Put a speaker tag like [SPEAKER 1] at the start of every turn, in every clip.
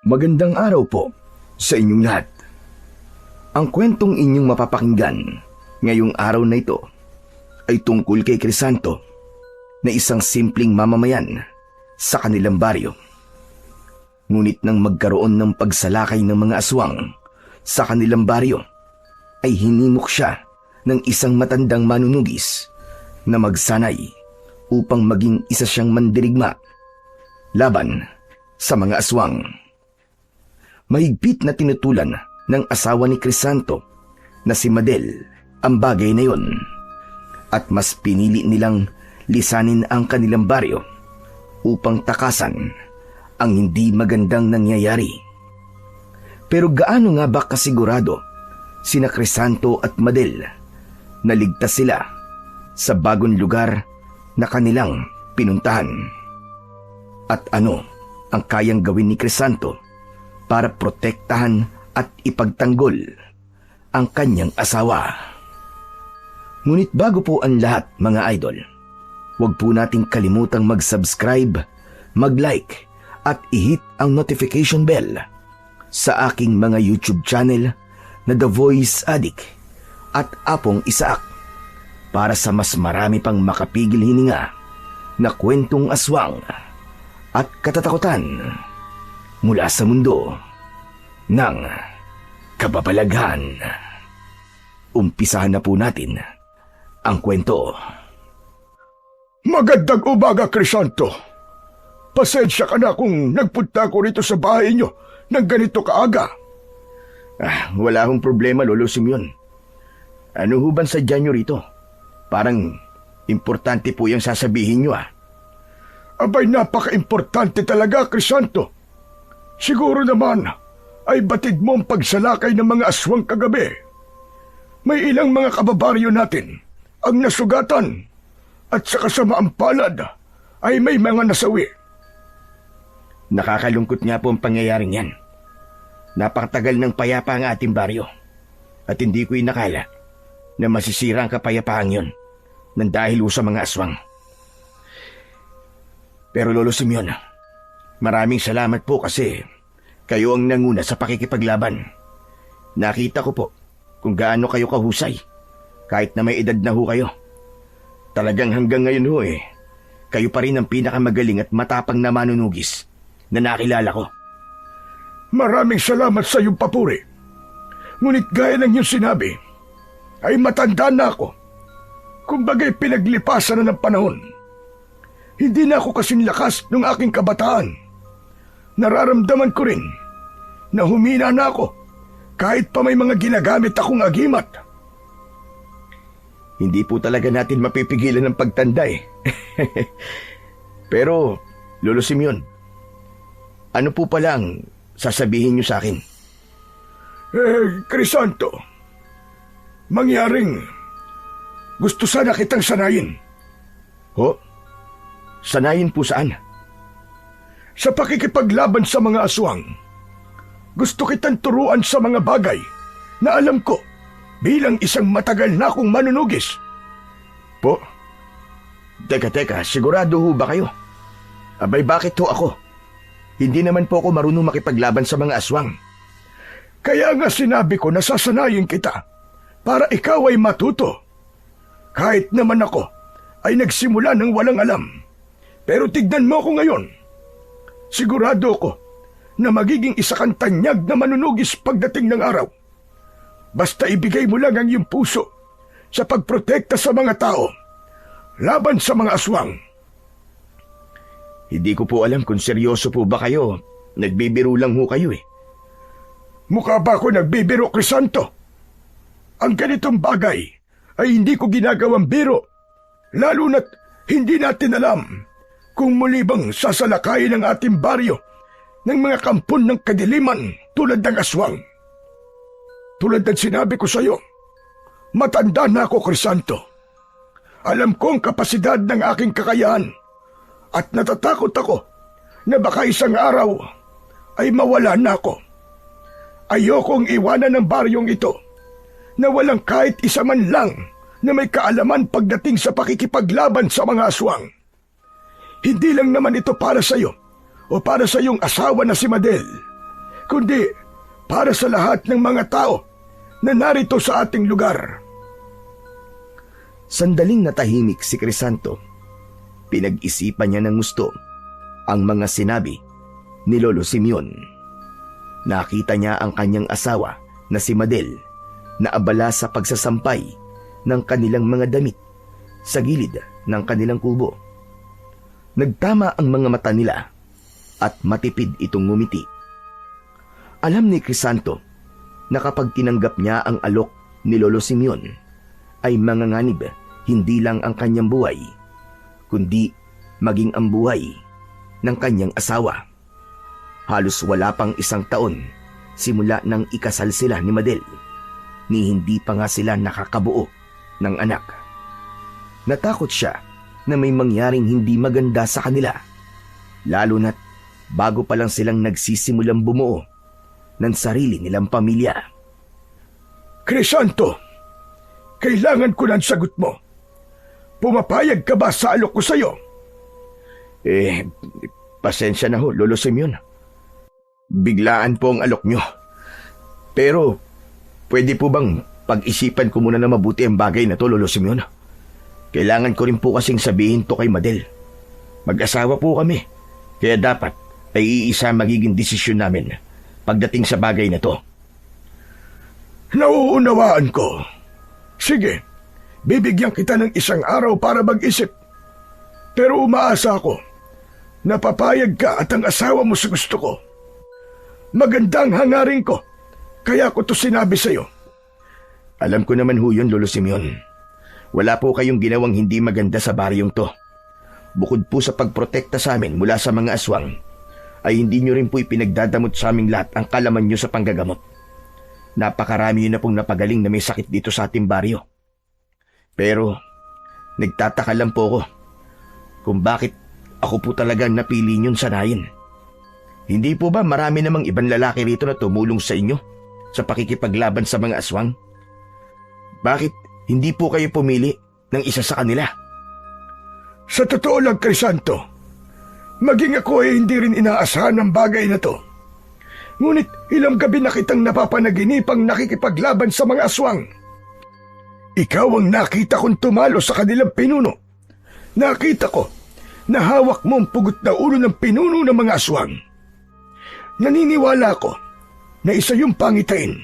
[SPEAKER 1] Magandang araw po sa inyong lahat. Ang kwentong inyong mapapakinggan ngayong araw na ito ay tungkol kay Crisanto na isang simpleng mamamayan sa kanilang baryo. Ngunit nang magkaroon ng pagsalakay ng mga aswang sa kanilang baryo, ay hinimok siya ng isang matandang manunugis na magsanay upang maging isa siyang mandirigma laban sa mga aswang. Mahigpit na tinutulan ng asawa ni Crisanto na si Madel ang bagay na yon, at mas pinili nilang lisanin ang kanilang baryo upang takasan ang hindi magandang nangyayari. Pero gaano nga ba kasigurado sina Crisanto at Madel na ligtas sila sa bagong lugar na kanilang pinuntahan? At ano ang kayang gawin ni Crisanto para protektahan at ipagtanggol ang kanyang asawa? Ngunit bago po ang lahat, mga idol, huwag po nating kalimutang mag-subscribe, mag-like at i-hit ang notification bell sa aking mga YouTube channel na The Voice Addict at Apong Isaak para sa mas marami pang makapigil hininga na kwentong aswang at katatakutan mula sa mundo ng kababalaghan. Umpisahan na po natin ang kwento.
[SPEAKER 2] Magandang umaga, Crisanto. Pasensya ka na kung nagpunta ko rito sa bahay niyo ng ganito kaaga.
[SPEAKER 1] Wala akong problema, Lolo Simeon. Ano ho bang sadya niyo rito? Parang importante po yung sasabihin niyo.
[SPEAKER 2] Abay, napaka-importante talaga, Crisanto. Siguro naman ay batid mo ang pagsalakay ng mga aswang kagabi. May ilang mga kababaryo natin ang nasugatan at sa kasamaang palad ay may mga nasawi.
[SPEAKER 1] Nakakalungkot nga po ang pangyayaring yan. Napakatagal ng payapa ang ating baryo at hindi ko inakala na masisira ang kapayapaan yon nang dahil sa mga aswang. Pero Lolo Simeon, maraming salamat po kasi kayo ang nanguna sa pakikipaglaban. Nakita ko po kung gaano kayo kahusay kahit na may edad na ho kayo. Talagang hanggang ngayon ho kayo pa rin ang pinakamagaling at matapang na manunugis na nakilala ko.
[SPEAKER 2] Maraming salamat sa iyong papuri. Ngunit gaya ng iyong sinabi, ay matanda na ako. Kumbaga'y pinaglipasan na ng panahon. Hindi na ako kasing lakas ng aking kabataan. Nararamdaman ko rin na humina na ako kahit pa may mga ginagamit akong agimat.
[SPEAKER 1] Hindi po talaga natin mapipigilan ng pagtanda Pero, Lolo Simeon, ano po pala ang sasabihin niyo sa akin?
[SPEAKER 2] Crisanto, mangyaring gusto sana kitang sanayin.
[SPEAKER 1] Ho? Sanayin po saan?
[SPEAKER 2] Sa pakikipaglaban sa mga aswang. Gusto kitang turuan sa mga bagay na alam ko bilang isang matagal na akong manunugis.
[SPEAKER 1] Po? Teka, sigurado ho ba kayo? Abay, bakit ho ako? Hindi naman po ako marunong makipaglaban sa mga aswang.
[SPEAKER 2] Kaya nga sinabi ko na sasanayin kita para ikaw ay matuto. Kahit naman ako ay nagsimula ng walang alam. Pero tignan mo ko ngayon. Sigurado ko na magiging isa kang tanyag na manunugis pagdating ng araw. Basta ibigay mo lang ang iyong puso sa pagprotekta sa mga tao laban sa mga aswang.
[SPEAKER 1] Hindi ko po alam kung seryoso po ba kayo. Nagbibiro lang ho kayo
[SPEAKER 2] Mukha ba ako nagbibiro, Crisanto? Ang ganitong bagay ay hindi ko ginagawang biro. Lalo na't hindi natin alam kung muli bang sasalakayin ng ating baryo ng mga kampon ng kadiliman tulad ng aswang. Tulad ng sinabi ko sa iyo, matanda na ako, Crisanto. Alam ko ang kapasidad ng aking kakayahan at natatakot ako na baka isang araw ay mawala na ako. Ayokong iwanan ng baryong ito na walang kahit isa man lang na may kaalaman pagdating sa pakikipaglaban sa mga aswang. Hindi lang naman ito para sa iyo o para sa iyong asawa na si Madel, kundi para sa lahat ng mga tao na narito sa ating lugar.
[SPEAKER 1] Sandaling natahimik si Crisanto. Pinag-isipan niya ng gusto ang mga sinabi ni Lolo Simeon. Nakita niya ang kanyang asawa na si Madel na abala sa pagsasampay ng kanilang mga damit sa gilid ng kanilang kubo. Nagtama ang mga mata nila at matipid itong ngumiti. Alam ni Crisanto na kapag tinanggap niya ang alok ni Lolo Simeon ay manganganib hindi lang ang kanyang buhay, kundi maging ang buhay ng kanyang asawa. Halos wala pang 1 taon simula nang ikasal sila ni Madel, ni hindi pa nga sila nakakabuo ng anak. Natakot siya na may mangyaring hindi maganda sa kanila, lalo na't bago pa lang silang nagsisimulang bumuo ng sarili nilang pamilya.
[SPEAKER 2] Crisanto, kailangan ko ng sagot mo. Pumapayag ka ba sa alok ko sa'yo?
[SPEAKER 1] Pasensya na ho, Lolo Simeon. Biglaan po ang alok nyo. Pero, pwede po bang pag-isipan ko muna na mabuti ang bagay na to, Lolo Simeon? Kailangan ko rin po kasing sabihin to kay Madel. Mag-asawa po kami, kaya dapat ay iisa magiging desisyon namin pagdating sa bagay na to.
[SPEAKER 2] Nauunawaan ko. Sige, bibigyan kita ng 1 araw para mag-isip. Pero umaasa ako na papayag ka at ang asawa mo sa gusto ko. Magandang hangarin ko, kaya ko to sinabi sa'yo.
[SPEAKER 1] Alam ko naman ho yun, Lolo Simeon. Wala po kayong ginawang hindi maganda sa baryong to. Bukod po sa pagprotekta sa amin mula sa mga aswang, ay hindi nyo rin po ipinagdadamot sa aming lahat ang kalaman nyo sa panggagamot. Napakarami nyo na pong napagaling na may sakit dito sa ating baryo. Pero, nagtataka lang po ako kung bakit ako po talagang napili nyon sanayin. Hindi po ba marami namang ibang lalaki rito na tumulong sa inyo sa pakikipaglaban sa mga aswang? Bakit hindi po kayo pumili ng isa sa kanila?
[SPEAKER 2] Sa totoo lang, Crisanto, maging ako ay hindi rin inaasahan ng bagay na to. Ngunit ilang gabi na kitang napapanaginipang nakikipaglaban sa mga aswang. Ikaw ang nakita kong tumalo sa kanilang pinuno. Nakita ko na hawak mo ang pugot na ulo ng pinuno ng mga aswang. Naniniwala ko na isa yung pangitain,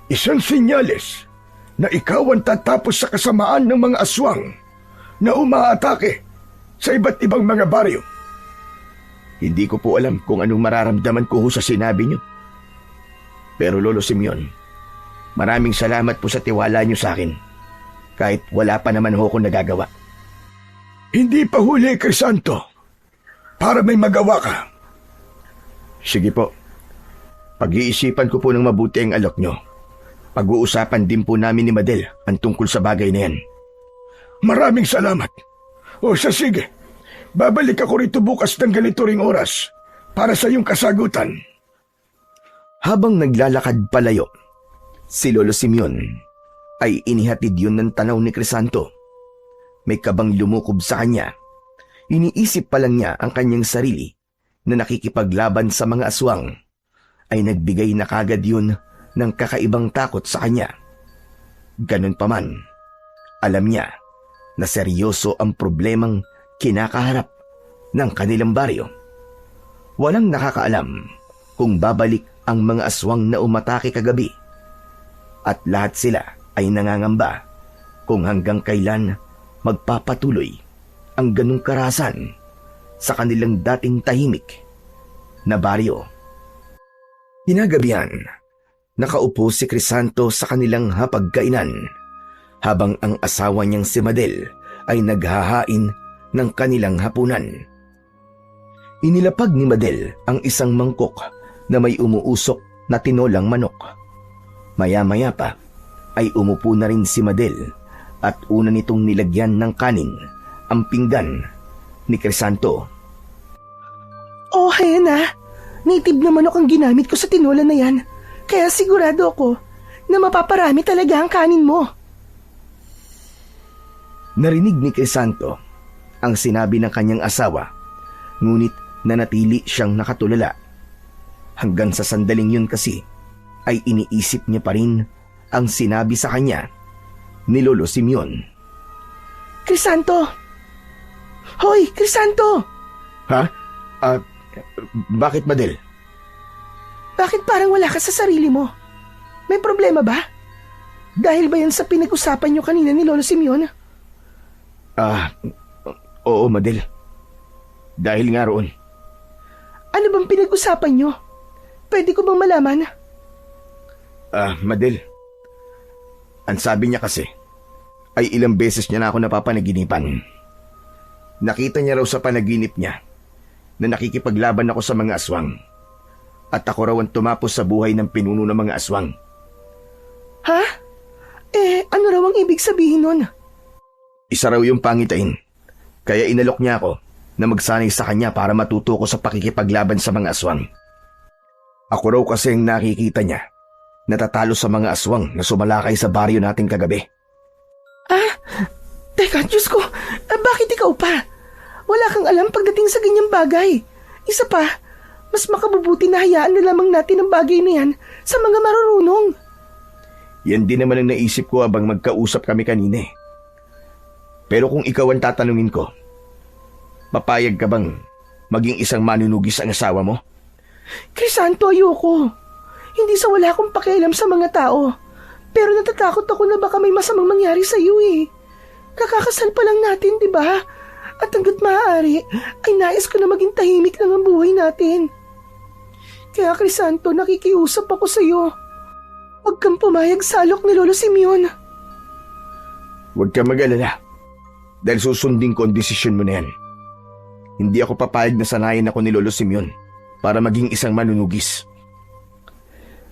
[SPEAKER 2] isang senyales na ikaw ang tatapos sa kasamaan ng mga aswang na umaatake sa iba't ibang mga baryo.
[SPEAKER 1] Hindi ko po alam kung anong mararamdaman ko sa sinabi niyo. Pero Lolo Simeon, maraming salamat po sa tiwala niyo sa akin, kahit wala pa naman ho akong nagagawa.
[SPEAKER 2] Hindi pa huli, Crisanto, para may magawa ka.
[SPEAKER 1] Sige po, pag-iisipan ko po ng mabuti ang alok niyo. Pag-uusapan din po namin ni Madel ang tungkol sa bagay na yan.
[SPEAKER 2] Maraming salamat. O sige, babalik ako rito bukas ng ganito ring oras para sa iyong kasagutan.
[SPEAKER 1] Habang naglalakad palayo, si Lolo Simeon ay inihatid yun ng tanaw ni Crisanto. May kabang lumukob sa kanya. Iniisip pa lang niya ang kanyang sarili na nakikipaglaban sa mga aswang, ay nagbigay na kagad yun ng kakaibang takot sa kanya. Ganun pa man, alam niya na seryoso ang problemang kinakaharap ng kanilang baryo. Walang nakakaalam kung babalik ang mga aswang na umatake kagabi, at lahat sila ay nangangamba kung hanggang kailan magpapatuloy ang ganung karahasan sa kanilang dating tahimik na baryo. Kinagabihan, nakaupo si Crisanto sa kanilang hapagkainan habang ang asawa niyang si Madel ay naghahain ng kanilang hapunan. Inilapag ni Madel ang isang mangkok na may umuusok na tinolang manok. Maya-maya pa ay umupo na rin si Madel at una nitong nilagyan ng kanin ang pinggan ni Crisanto.
[SPEAKER 3] Oh, Hena, native na manok ang ginamit ko sa tinola na yan. Kaya sigurado ako na mapaparami talaga ang kanin mo.
[SPEAKER 1] Narinig ni Crisanto ang sinabi ng kanyang asawa, ngunit nanatili siyang nakatulala. Hanggang sa sandaling yun kasi ay iniisip niya pa rin ang sinabi sa kanya ni Lolo Simeon.
[SPEAKER 3] Crisanto! Hoy, Crisanto!
[SPEAKER 1] Ha? Bakit, Madel?
[SPEAKER 3] Bakit parang wala ka sa sarili mo? May problema ba? Dahil ba yan sa pinag-usapan niyo kanina ni Lolo Simeon?
[SPEAKER 1] Oo, Madel. Dahil nga roon.
[SPEAKER 3] Ano bang pinag-usapan niyo? Pwede ko bang malaman?
[SPEAKER 1] Madel. Ang sabi niya kasi ay ilang beses niya na ako napapanaginipan. Nakita niya raw sa panaginip niya na nakikipaglaban ako sa mga aswang at ako raw ang tumapos sa buhay ng pinuno ng mga aswang.
[SPEAKER 3] Ha? Ano raw ang ibig sabihin nun?
[SPEAKER 1] Isa raw yung pangitain. Kaya inalok niya ako na magsanay sa kanya para matuto ko sa pakikipaglaban sa mga aswang. Ako raw kasi ang nakikita niya natatalo sa mga aswang na sumalakay sa baryo natin kagabi.
[SPEAKER 3] Teka, Diyos ko, bakit ikaw pa? Wala kang alam pagdating sa ganyang bagay. Isa pa, mas makabubuti na hayaan na lamang natin ang bagay na yan sa mga marurunong.
[SPEAKER 1] Yan din naman ang naisip ko habang magkausap kami kanina. Pero kung ikaw ang tatanungin ko, papayag ka bang maging isang manunugis ang asawa mo?
[SPEAKER 3] Crisanto, ayoko. Hindi sa wala akong pakialam sa mga tao. Pero natatakot ako na baka may masamang mangyari sa iyo eh. Kakakasal pa lang natin, di ba? At hanggat maaari, ay nais ko na maging tahimik lang ang buhay natin. Kaya Crisanto, nakikiusap ako sa iyo. Huwag kang pumayag sa alok ni Lolo Simeon.
[SPEAKER 1] Huwag kang mag-alala. Dahil susundin ko ang desisyon mo na yan. Hindi ako papayag na sanayin ako ni Lolo Simeon para maging isang manunugis.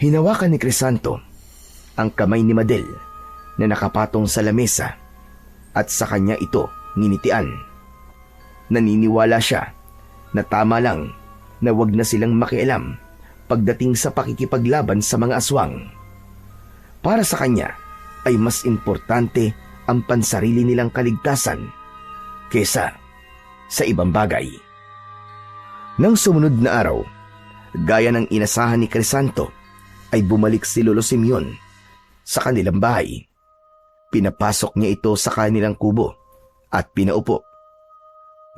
[SPEAKER 1] Hinawakan ni Crisanto ang kamay ni Madel na nakapatong sa lamesa at sa kanya ito nginitian. Naniniwala siya na tama lang na wag na silang makialam pagdating sa pakikipaglaban sa mga aswang. Para sa kanya ay mas importante ang pansarili nilang kaligtasan kesa sa ibang bagay. Nang sumunod na araw, gaya ng inasahan ni Crisanto, ay bumalik si Lolo Simeon sa kanilang bahay. Pinapasok niya ito sa kanilang kubo at pinaupo.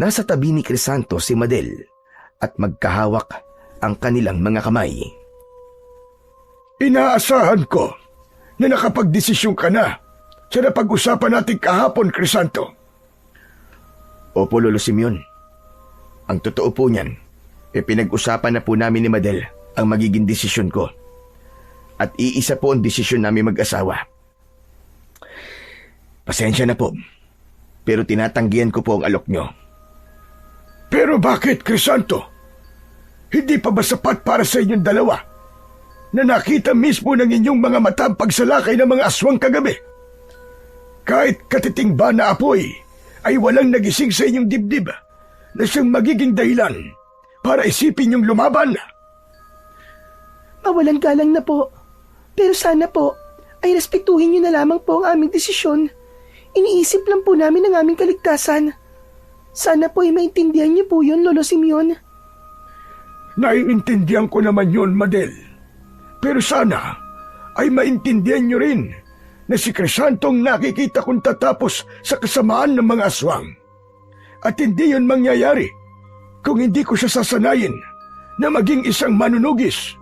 [SPEAKER 1] Nasa tabi ni Crisanto si Madel at magkahawak ang kanilang mga kamay.
[SPEAKER 2] Inaasahan ko na nakapagdesisyon ka na sa napag-usapan natin kahapon, Crisanto.
[SPEAKER 1] Opo, Lolo Simeon. Ang totoo po niyan, pinag-usapan na po namin ni Madel ang magiging desisyon ko. At iisa po ang desisyon namin mag-asawa. Pasensya na po, pero tinatanggihan ko po ang alok nyo.
[SPEAKER 2] Pero bakit, Crisanto? Hindi pa ba sapat para sa inyong dalawa na nakita mismo ng inyong mga mata ang pagsalakay ng mga aswang kagabi? Kahit katiting ba na apoy ay walang nagising sa inyong dibdib na siyang magiging dahilan para isipin yung lumaban.
[SPEAKER 3] Mawalang galang na po. Pero sana po ay respetuhin niyo na lamang po ang aming desisyon. Iniisip lang po namin ang aming kaligtasan. Sana po ay maintindihan niyo po yun, Lolo Simeon.
[SPEAKER 2] Naiintindihan ko naman yun, Madel. Pero sana ay maintindihan niyo rin na si Crisanto ang nakikita kong tatapos sa kasamaan ng mga aswang. At hindi yun mangyayari kung hindi ko siya sasanayin na maging isang manunugis.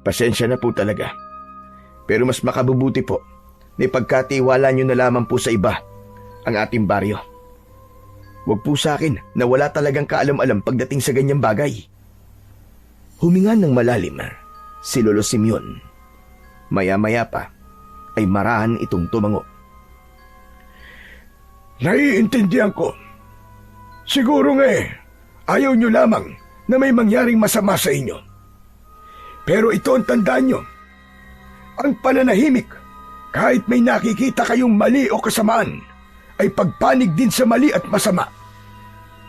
[SPEAKER 1] Pasensya na po talaga. Pero mas makabubuti po na ipagkatiwala nyo na lamang po sa iba ang ating baryo. Huwag po sa akin na wala talagang kaalam-alam pagdating sa ganyang bagay. Huminga ng malalim si Lolo Simeon. Maya-maya pa ay marahan itong tumango.
[SPEAKER 2] Naiintindihan ko. Siguro nga ayaw nyo lamang na may mangyaring masama sa inyo. Pero ito ang tandaan nyo. Ang pananahimik, kahit may nakikita kayong mali o kasamaan, ay pagpanig din sa mali at masama.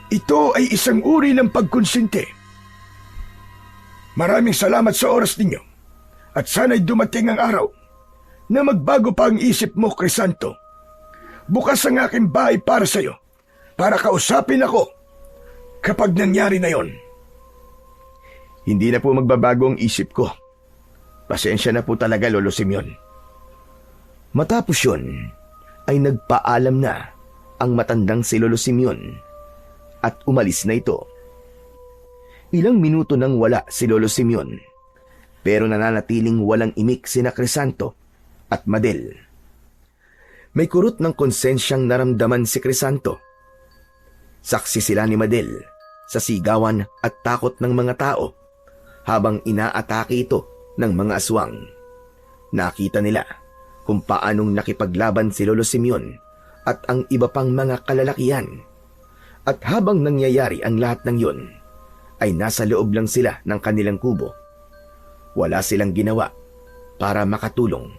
[SPEAKER 2] Ito ay isang uri ng pagkonsente. Maraming salamat sa oras ninyo at sana'y dumating ang araw na magbago pa ang isip mo, Crisanto. Bukas ang aking bahay para sa'yo para kausapin ako kapag nangyari na yon. Hindi na po magbabago ang isip ko. Pasensya na po talaga, Lolo Simeon.
[SPEAKER 1] Matapos yun, ay nagpaalam na ang matandang si Lolo Simeon at umalis na ito. Ilang minuto nang wala si Lolo Simeon, pero nananatiling walang imik sina Crisanto at Madel. May kurot ng konsensyang naramdaman si Crisanto. Saksi sila ni Madel sa sigawan at takot ng mga tao habang inaatake ito ng mga aswang. Nakita nila kung paanong nakipaglaban si Lolo Simeon at ang iba pang mga kalalakihan. At habang nangyayari ang lahat ng yun, ay nasa loob lang sila ng kanilang kubo. Wala silang ginawa para makatulong.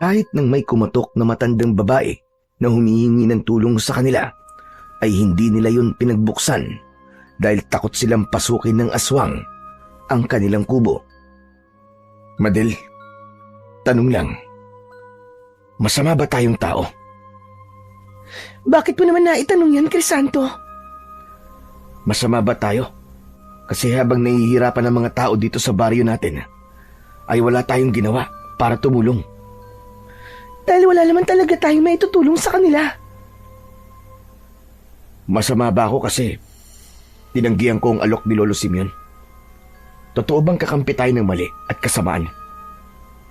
[SPEAKER 1] Kahit nang may kumatok na matandang babae na humihingi ng tulong sa kanila, ay hindi nila yun pinagbuksan dahil takot silang pasukin ng aswang ang kanilang kubo. Madel, tanong lang, masama ba tayong tao?
[SPEAKER 3] Bakit mo naman naitanong yan, Crisanto?
[SPEAKER 1] Masama ba tayo? Kasi habang nahihirapan ang mga tao dito sa baryo natin, ay wala tayong ginawa para tumulong.
[SPEAKER 3] Dahil wala naman talaga tayong maitutulong sa kanila.
[SPEAKER 1] Masama ba ako kasi tinanggihan ko ang alok ni Lolo Simeon? Totoo bang kakampi tayo ng mali at kasamaan?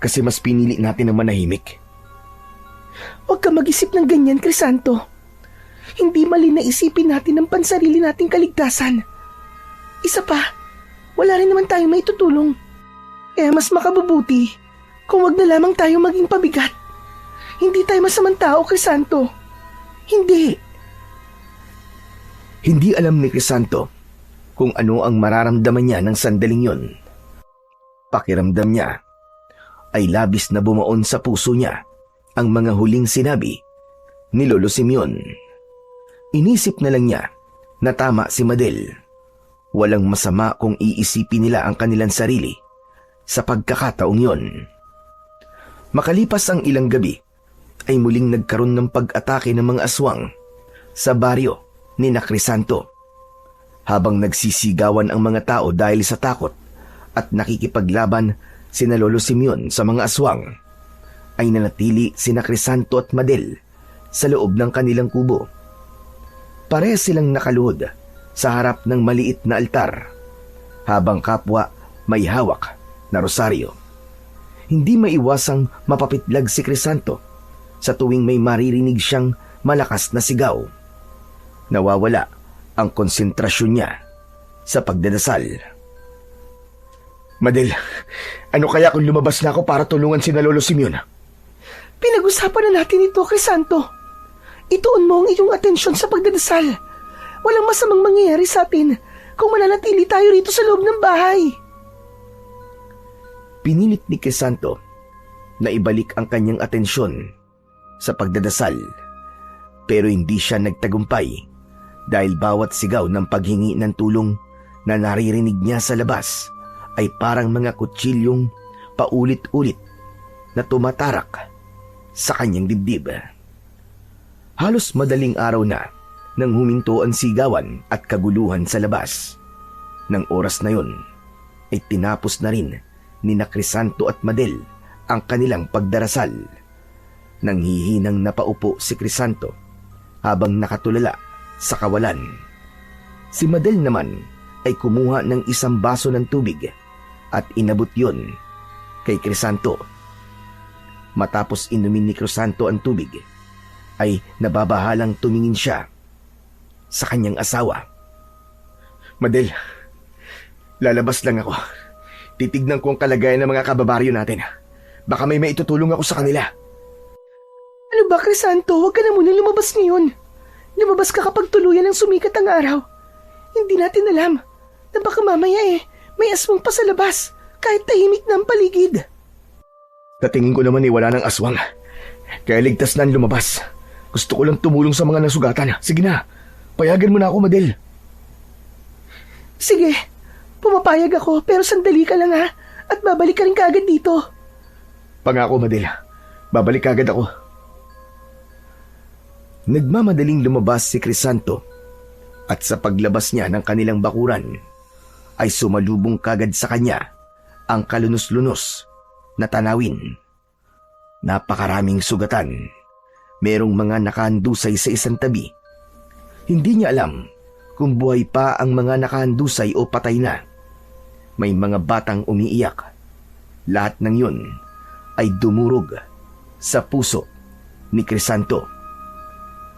[SPEAKER 1] Kasi mas pinili natin ang manahimik.
[SPEAKER 3] Huwag ka mag-isip ng ganyan, Crisanto. Hindi mali na isipin natin ang pansarili nating kaligtasan. Isa pa, wala rin naman tayong maitutulong. Kaya mas makabubuti kung wag na lamang tayo maging pabigat. Hindi tayo masamang tao, Crisanto. Hindi.
[SPEAKER 1] Hindi alam ni Crisanto kung ano ang mararamdaman niya ng sandaling yon. Pakiramdam niya ay labis na bumaon sa puso niya ang mga huling sinabi ni Lolo Simeon. Inisip na lang niya na tama si Madel. Walang masama kung iisipin nila ang kanilang sarili sa pagkakataong yon. Makalipas ang ilang gabi, ay muling nagkaroon ng pag-atake ng mga aswang sa baryo ni Crisanto. Habang nagsisigawan ang mga tao dahil sa takot at nakikipaglaban sina Lolo Simeon sa mga aswang, ay nanatili sina Crisanto at Madel sa loob ng kanilang kubo. Parehas silang nakaluhod sa harap ng maliit na altar, habang kapwa may hawak na rosaryo. Hindi maiwasang mapapitlag si Crisanto sa tuwing may maririnig siyang malakas na sigaw. Nawawala ang konsentrasyon niya sa pagdadasal. Madel, ano kaya kung lumabas na ako para tulungan si Lolo Simeon?
[SPEAKER 3] Pinag-usapan na natin ito, Crisanto. Ituon mo ang iyong atensyon sa pagdadasal. Walang masamang mangyayari sa atin kung mananatili tayo rito sa loob ng bahay.
[SPEAKER 1] Pinilit ni Crisanto na ibalik ang kanyang atensyon sa pagdadasal, pero hindi siya nagtagumpay dahil bawat sigaw ng paghingi ng tulong na naririnig niya sa labas ay parang mga kutsilyong paulit-ulit na tumatarak sa kanyang dibdib. Halos madaling araw na nang huminto ang sigawan at kaguluhan sa labas. Nang oras na yon, ay tinapos na rin ni Crisanto at Madel ang kanilang pagdarasal. Nanghihinang napaupo si Crisanto habang nakatulala sa kawalan. Si Madel naman ay kumuha ng isang baso ng tubig at inabot yon kay Crisanto. Matapos inumin ni Crisanto ang tubig, ay nababahalang tumingin siya sa kanyang asawa. Madel, lalabas lang ako. Titignan ko ang kalagayan ng mga kababaryo natin. Baka may maitutulong ako sa kanila.
[SPEAKER 3] Ano ba, Crisanto? Huwag ka na muna lumabas ngayon. Lumabas ka kapag tuluyan ng sumikat ang araw. Hindi natin alam na baka mamaya may aswang pa sa labas kahit tahimik na ang paligid.
[SPEAKER 1] Sa tingin ko naman wala ng aswang. Kaya ligtas na ang lumabas. Gusto ko lang tumulong sa mga nasugatan. Sige na, payagan mo na ako, Madel.
[SPEAKER 3] Sige, pumapayag ako pero sandali ka lang ha at babalik ka rin kaagad dito.
[SPEAKER 1] Pangako, Madel. Babalik agad ako. Nagmamadaling lumabas si Crisanto at sa paglabas niya ng kanilang bakuran ay sumalubong kagad sa kanya ang kalunos-lunos na tanawin. Napakaraming sugatan. Merong mga nakahandusay sa isang tabi. Hindi niya alam kung buhay pa ang mga nakahandusay o patay na. May mga batang umiiyak. Lahat ng yun ay dumurog sa puso ni Crisanto.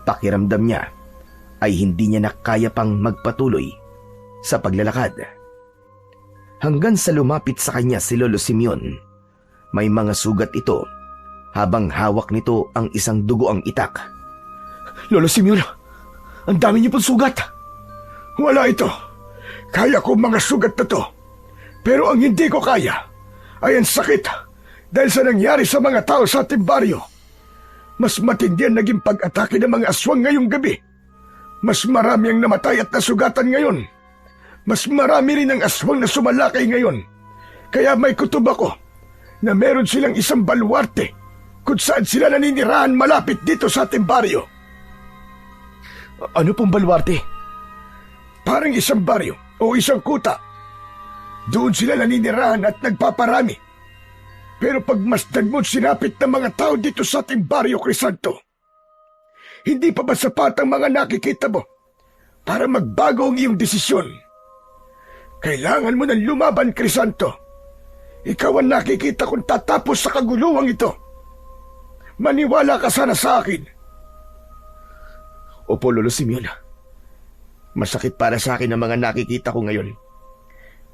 [SPEAKER 1] Pakiramdam niya ay hindi niya nakaya pang magpatuloy sa paglalakad. Hanggang sa lumapit sa kanya si Lolo Simeon. May mga sugat ito habang hawak nito ang isang dugoang itak.
[SPEAKER 2] Lolo Simeon, ang dami niyo pong sugat. Wala ito. Kaya ko mga sugat na to. Pero ang hindi ko kaya ay ang sakit dahil sa nangyari sa mga tao sa ating baryo. Mas matindi ang naging pag-atake ng mga aswang ngayong gabi. Mas marami ang namatay at nasugatan ngayon. Mas marami rin ang aswang na sumalakay ngayon. Kaya may kutob ako na meron silang isang baluarte kung saan sila naninirahan malapit dito sa ating baryo.
[SPEAKER 1] Ano pong baluarte?
[SPEAKER 2] Parang isang baryo o isang kuta. Doon sila naninirahan at nagpaparami. Pero pagmasdan mo sinapit ng mga tao dito sa ating baryo, Crisanto, hindi pa ba sapat ang mga nakikita mo para magbago ang iyong desisyon? Kailangan mo ng lumaban, Crisanto. Ikaw ang nakikita kong tatapos sa kaguluhang ito. Maniwala ka sana sa akin.
[SPEAKER 1] Opo, Lolo Simeon. Masakit para sa akin ang mga nakikita ko ngayon.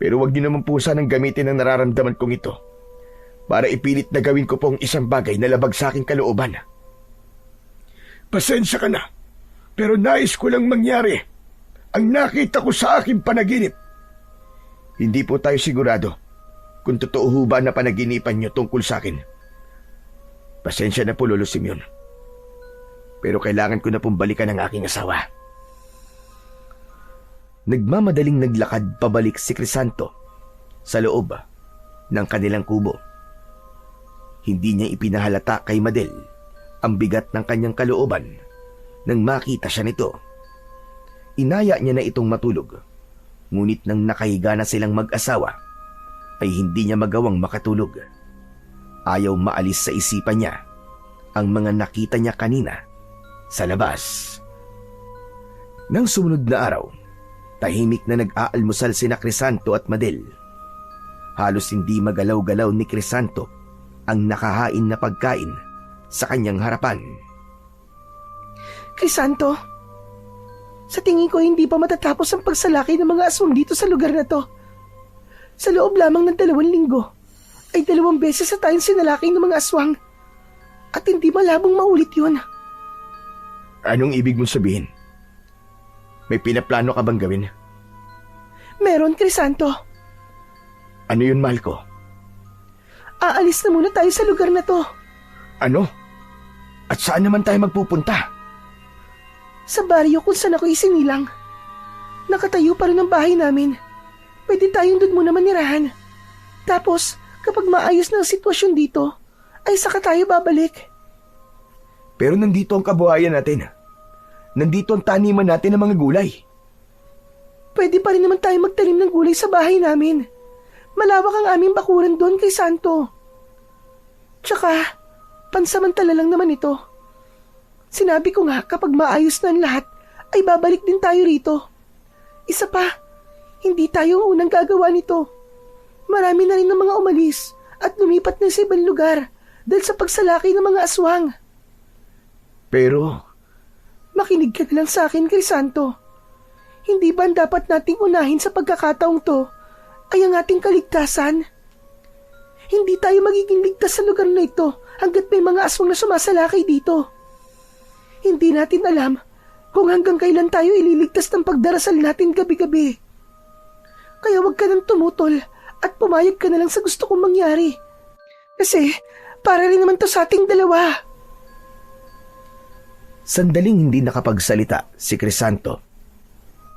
[SPEAKER 1] Pero wag niyo naman po sanang gamitin ang nararamdaman kong ito para ipilit na gawin ko pong isang bagay na labag sa aking kalooban.
[SPEAKER 2] Pasensya ka na, pero nais ko lang mangyari ang nakita ko sa aking panaginip.
[SPEAKER 1] Hindi po tayo sigurado kung totoo ho ba na panaginipan niyo tungkol sa akin. Pasensya na po, Lolo Simeon. Pero kailangan ko na pong balikan ang aking asawa. Nagmamadaling naglakad pabalik si Crisanto sa loob ng kanilang kubo. Hindi niya ipinahalata kay Madel ang bigat ng kanyang kalooban nang makita siya nito. Inaya niya na itong matulog, ngunit nang nakahiga na silang mag-asawa ay hindi niya magawang makatulog. Ayaw maalis sa isipan niya ang mga nakita niya kanina sa labas. Nang sumunod na araw, tahimik na nag-aalmusal sina Crisanto at Madel. Halos hindi magalaw-galaw ni Crisanto ang nakahain na pagkain sa kanyang harapan.
[SPEAKER 3] Crisanto, sa tingin ko hindi pa matatapos ang pagsalakay ng mga aswang dito sa lugar na to. Sa loob lamang ng 2 linggo, ay 2 beses na tayong sinalakay ng mga aswang. At hindi malabong maulit yun.
[SPEAKER 1] Anong ibig mong sabihin? May pinaplano ka bang gawin?
[SPEAKER 3] Meron, Crisanto.
[SPEAKER 1] Ano yun, mahal ko?
[SPEAKER 3] Aalis na muna tayo sa lugar na to.
[SPEAKER 1] Ano? At saan naman tayo magpupunta?
[SPEAKER 3] Sa baryo kung saan ako isinilang. Nakatayo pa rin ang bahay namin. Pwede tayong doon muna manirahan. Tapos, kapag maayos na ang sitwasyon dito, ay saka tayo babalik.
[SPEAKER 1] Pero nandito ang kabuhayan natin. Nandito ang taniman natin ng mga gulay.
[SPEAKER 3] Pwede pa rin naman tayo magtanim ng gulay sa bahay namin. Malawak ang aming bakuran doon kay Santo. Tsaka, pansamantala lang naman ito. Sinabi ko nga kapag maayos na ang lahat, ay babalik din tayo rito. Isa pa, hindi tayo ang unang gagawa nito. Marami na rin ng mga umalis at lumipat na sa ibang lugar dahil sa pagsalakay ng mga aswang.
[SPEAKER 1] Pero,
[SPEAKER 3] makinig ka lang sa akin, Crisanto. Hindi ba dapat nating unahin sa pagkakataong to ay ang ating kaligtasan? Hindi tayo magiging ligtas sa lugar na ito hanggat may mga aswang na sumasalakay dito. Hindi natin alam kung hanggang kailan tayo ililigtas ng pagdarasal natin gabi-gabi. Kaya huwag ka nang tumutol at pumayag ka na lang sa gusto kong mangyari. Kasi para rin naman to sa ating dalawa.
[SPEAKER 1] Sandaling hindi nakapagsalita si Crisanto.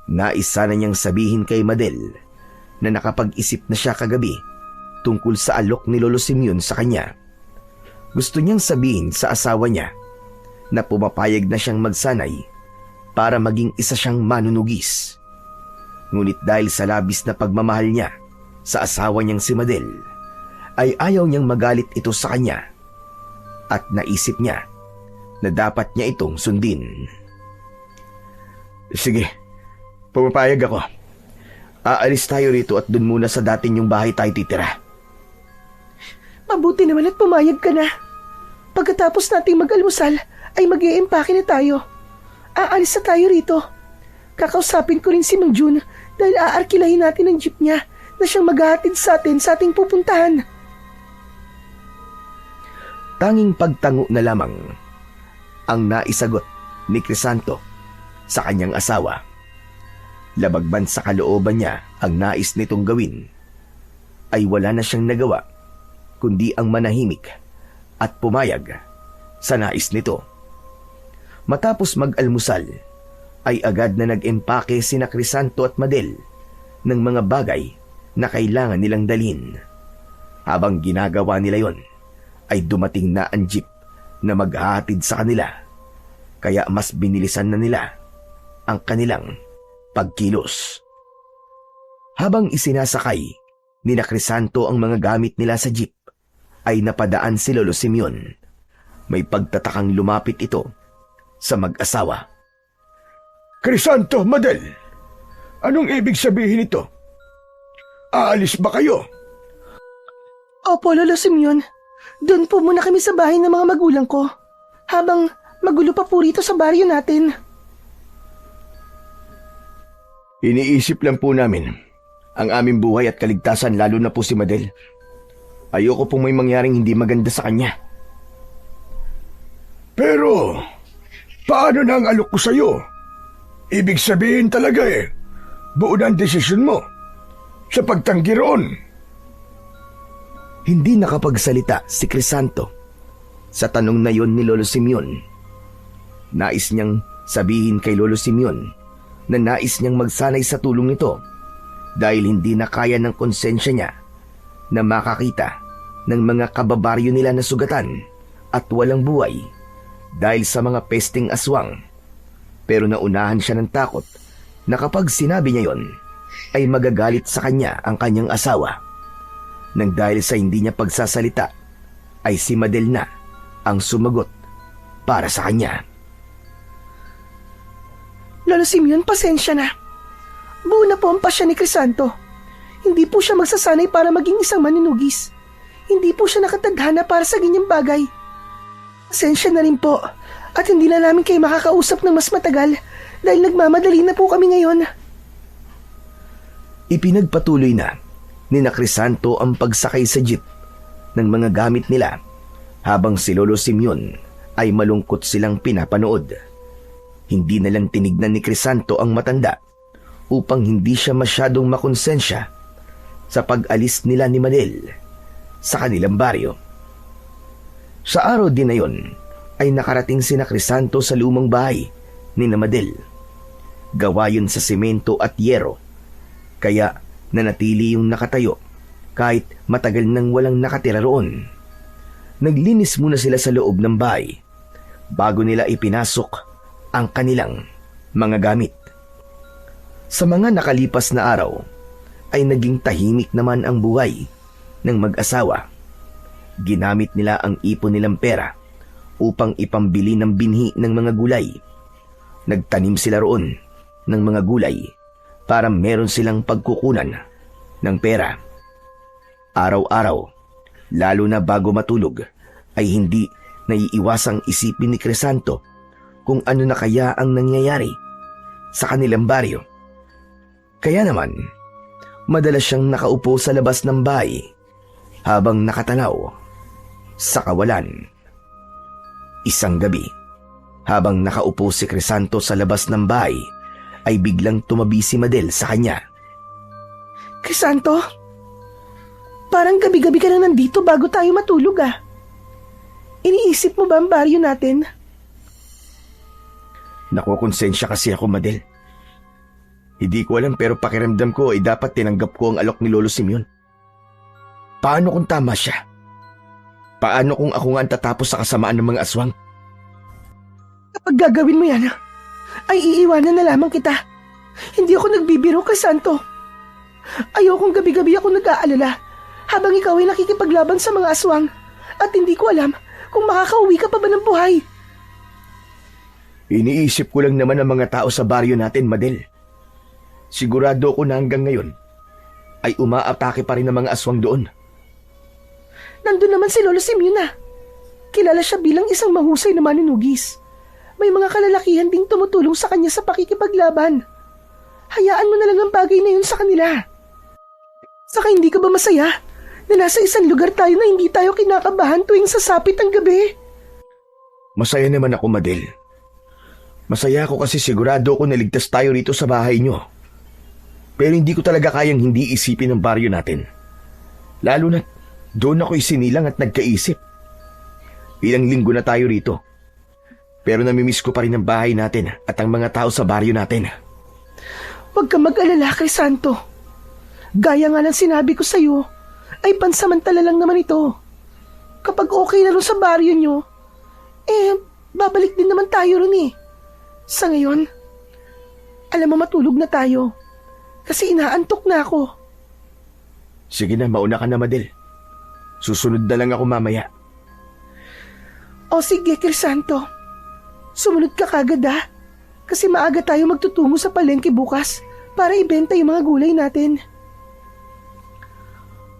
[SPEAKER 1] Nais sana niyang sabihin kay Madel na nakapag-isip na siya kagabi tungkol sa alok ni Lolo Simeon sa kanya. Gusto niyang sabihin sa asawa niya na pumapayag na siyang magsanay para maging isa siyang manunugis. Ngunit dahil sa labis na pagmamahal niya sa asawa niyang si Madel, ay ayaw niyang magalit ito sa kanya at naisip niya na dapat niya itong sundin. Sige, pumapayag ako. Aalis tayo rito at dun muna sa dati niyong bahay tayo titira.
[SPEAKER 3] Mabuti naman at pumayag ka na. Pagkatapos nating mag-almusal, ay mag-iimpake na tayo. Aalis na tayo rito. Kakausapin ko rin si Mang Jun dahil aarkilahin natin ang jeep niya na siyang maghahatid sa atin sa ating pupuntahan.
[SPEAKER 1] Tanging pagtango na lamang ang naisagot ni Crisanto sa kanyang asawa. Labagban sa kalooban niya ang nais nitong gawin, ay wala na siyang nagawa kundi ang manahimik at pumayag sa nais nito. Matapos mag-almusal, ay agad na nag-empake sina Crisanto at Madel ng mga bagay na kailangan nilang dalhin. Habang ginagawa nila yon, ay dumating na ang jeep na maghahatid sa kanila, kaya mas binilisan na nila ang kanilang pagkilos. Habang isinasakay ni na Crisanto ang mga gamit nila sa jeep, ay napadaan si Lolo Simeon. May pagtatakang lumapit ito sa mag-asawa.
[SPEAKER 2] Crisanto, Madel, anong ibig sabihin ito? Aalis ba kayo?
[SPEAKER 3] Opo, Lolo Simeon. Doon po muna kami sa bahay ng mga magulang ko, habang magulo pa po rito sa baryo natin.
[SPEAKER 1] Iniisip lang po namin ang aming buhay at kaligtasan, lalo na po si Madel. Ayoko pong may mangyaring hindi maganda sa kanya.
[SPEAKER 2] Pero, paano na ang alok ko sa'yo? Ibig sabihin talaga buo na ang desisyon mo sa pagtanggi roon.
[SPEAKER 1] Hindi nakapagsalita si Crisanto sa tanong na yon ni Lolo Simeon. Nais niyang sabihin kay Lolo Simeon na nais niyang magsanay sa tulong nito dahil hindi na kaya ng konsensya niya na makakita ng mga kababaryo nila na sugatan at walang buhay dahil sa mga pesting aswang. Pero naunahan siya ng takot na kapag sinabi niya yon, ay magagalit sa kanya ang kanyang asawa. Nang dahil sa hindi niya pagsasalita, ay si Madel na ang sumagot para sa kanya.
[SPEAKER 3] Lolo Simeon, pasensya na. Buo na po ang pasya ni Crisanto. Hindi po siya magsasanay para maging isang manunugis. Hindi po siya nakatadhana para sa ganyang bagay. Pasensya na rin po, at hindi na namin kayo makakausap ng mas matagal dahil nagmamadali na po kami ngayon.
[SPEAKER 1] Ipinagpatuloy na ni na Crisanto ang pagsakay sa jeep ng mga gamit nila habang si Lolo Simeon ay malungkot silang pinapanood. Hindi na lang tinignan ni Crisanto ang matanda upang hindi siya masyadong makonsensya sa pag-alis nila ni Madel sa kanilang baryo. Sa araw din na yon ay nakarating sina Crisanto sa lumang bahay ni na Madel. Gawa yun sa semento at yero, kaya nanatili yung nakatayo kahit matagal nang walang nakatira roon. Naglinis muna sila sa loob ng bahay bago nila ipinasok ang kanilang mga gamit. Sa mga nakalipas na araw ay naging tahimik naman ang buhay ng mag-asawa. Ginamit nila ang ipon nilang pera upang ipambili ng binhi ng mga gulay. Nagtanim sila roon ng mga gulay para meron silang pagkukunan ng pera. Araw-araw, lalo na bago matulog, ay hindi naiiwasang isipin ni Crisanto kung ano na kaya ang nangyayari sa kanilang baryo. Kaya naman, madalas siyang nakaupo sa labas ng bahay habang nakatanaw sa kawalan. Isang gabi, habang nakaupo si Crisanto sa labas ng bahay, ay biglang tumabi si Madel sa kanya.
[SPEAKER 3] Crisanto, parang gabi-gabi ka lang nandito bago tayo matulog ah. Iniisip mo ba ang baryo natin?
[SPEAKER 1] Nakukonsensya kasi ako, Madel. Hindi ko alam pero pakiramdam ko ay dapat tinanggap ko ang alok ni Lolo Simeon. Paano kung tama siya? Paano kung ako nga ang tatapos sa kasamaan ng mga aswang?
[SPEAKER 3] Kapag gagawin mo yan, ay iiwanan na lamang kita. Hindi ako nagbibiro, Crisanto. Ayokong gabi-gabi ako nag-aalala habang ikaw ay nakikipaglaban sa mga aswang at hindi ko alam kung makakauwi ka pa ba ng buhay.
[SPEAKER 1] Iniisip ko lang naman ang mga tao sa baryo natin, Madel. Sigurado ko na hanggang ngayon ay umaatake pa rin ang mga aswang doon.
[SPEAKER 3] Nandun naman si Lolo Simeon. Kilala siya bilang isang mahusay na manunugis. May mga kalalakihan ding tumutulong sa kanya sa pakikipaglaban. Hayaan mo na lang ang bagay na yun sa kanila. Saka hindi ka ba masaya na nasa isang lugar tayo na hindi tayo kinakabahan tuwing sasapit ang gabi?
[SPEAKER 1] Masaya naman ako, Madel. Masaya ako kasi sigurado ko naligtas tayo rito sa bahay nyo. Pero hindi ko talaga kayang hindi isipin ang baryo natin. Lalo na doon ako isinilang at nagkaisip. Ilang linggo na tayo rito. Pero namimiss ko pa rin ang bahay natin at ang mga tao sa baryo natin.
[SPEAKER 3] Huwag ka mag-alala, Crisanto. Gaya nga ng sinabi ko sa'yo, ay pansamantala lang naman ito. Kapag okay na rin sa baryo nyo, babalik din naman tayo rin eh. Sa ngayon, alam mo matulog na tayo. Kasi inaantok na ako.
[SPEAKER 1] Sige na, mauna ka na, Madel. Susunod na lang ako mamaya.
[SPEAKER 3] O sige, Crisanto. Sumunod ka kagad ha. Kasi maaga tayo magtutungo sa palengke bukas para ibenta yung mga gulay natin.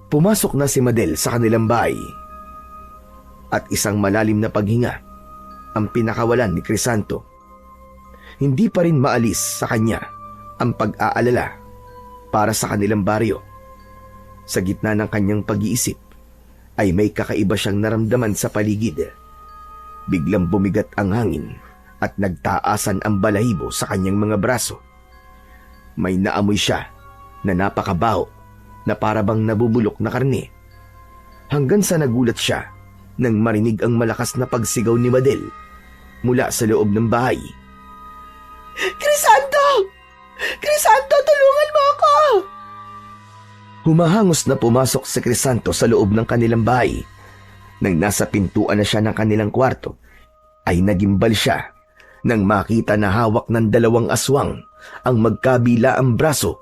[SPEAKER 1] Pumasok na si Madel sa kanilang bahay. At isang malalim na paghinga ang pinakawalan ni Crisanto. Hindi pa rin maalis sa kanya ang pag-aalala para sa kanilang baryo. Sa gitna ng kanyang pag-iisip ay may kakaiba siyang naramdaman sa paligid. Biglang bumigat ang hangin at nagtaasan ang balahibo sa kanyang mga braso. May naamoy siya na napakabaho na parabang nabubulok na karne. Hanggang sa nagulat siya nang marinig ang malakas na pagsigaw ni Madel mula sa loob ng bahay.
[SPEAKER 3] Crisanto! Crisanto, tulungan mo ako!
[SPEAKER 1] Humahangos na pumasok si Crisanto sa loob ng kanilang bahay. Nang nasa pintuan na siya ng kanilang kwarto, ay nagimbal siya nang makita na hawak ng dalawang aswang ang magkabila ang braso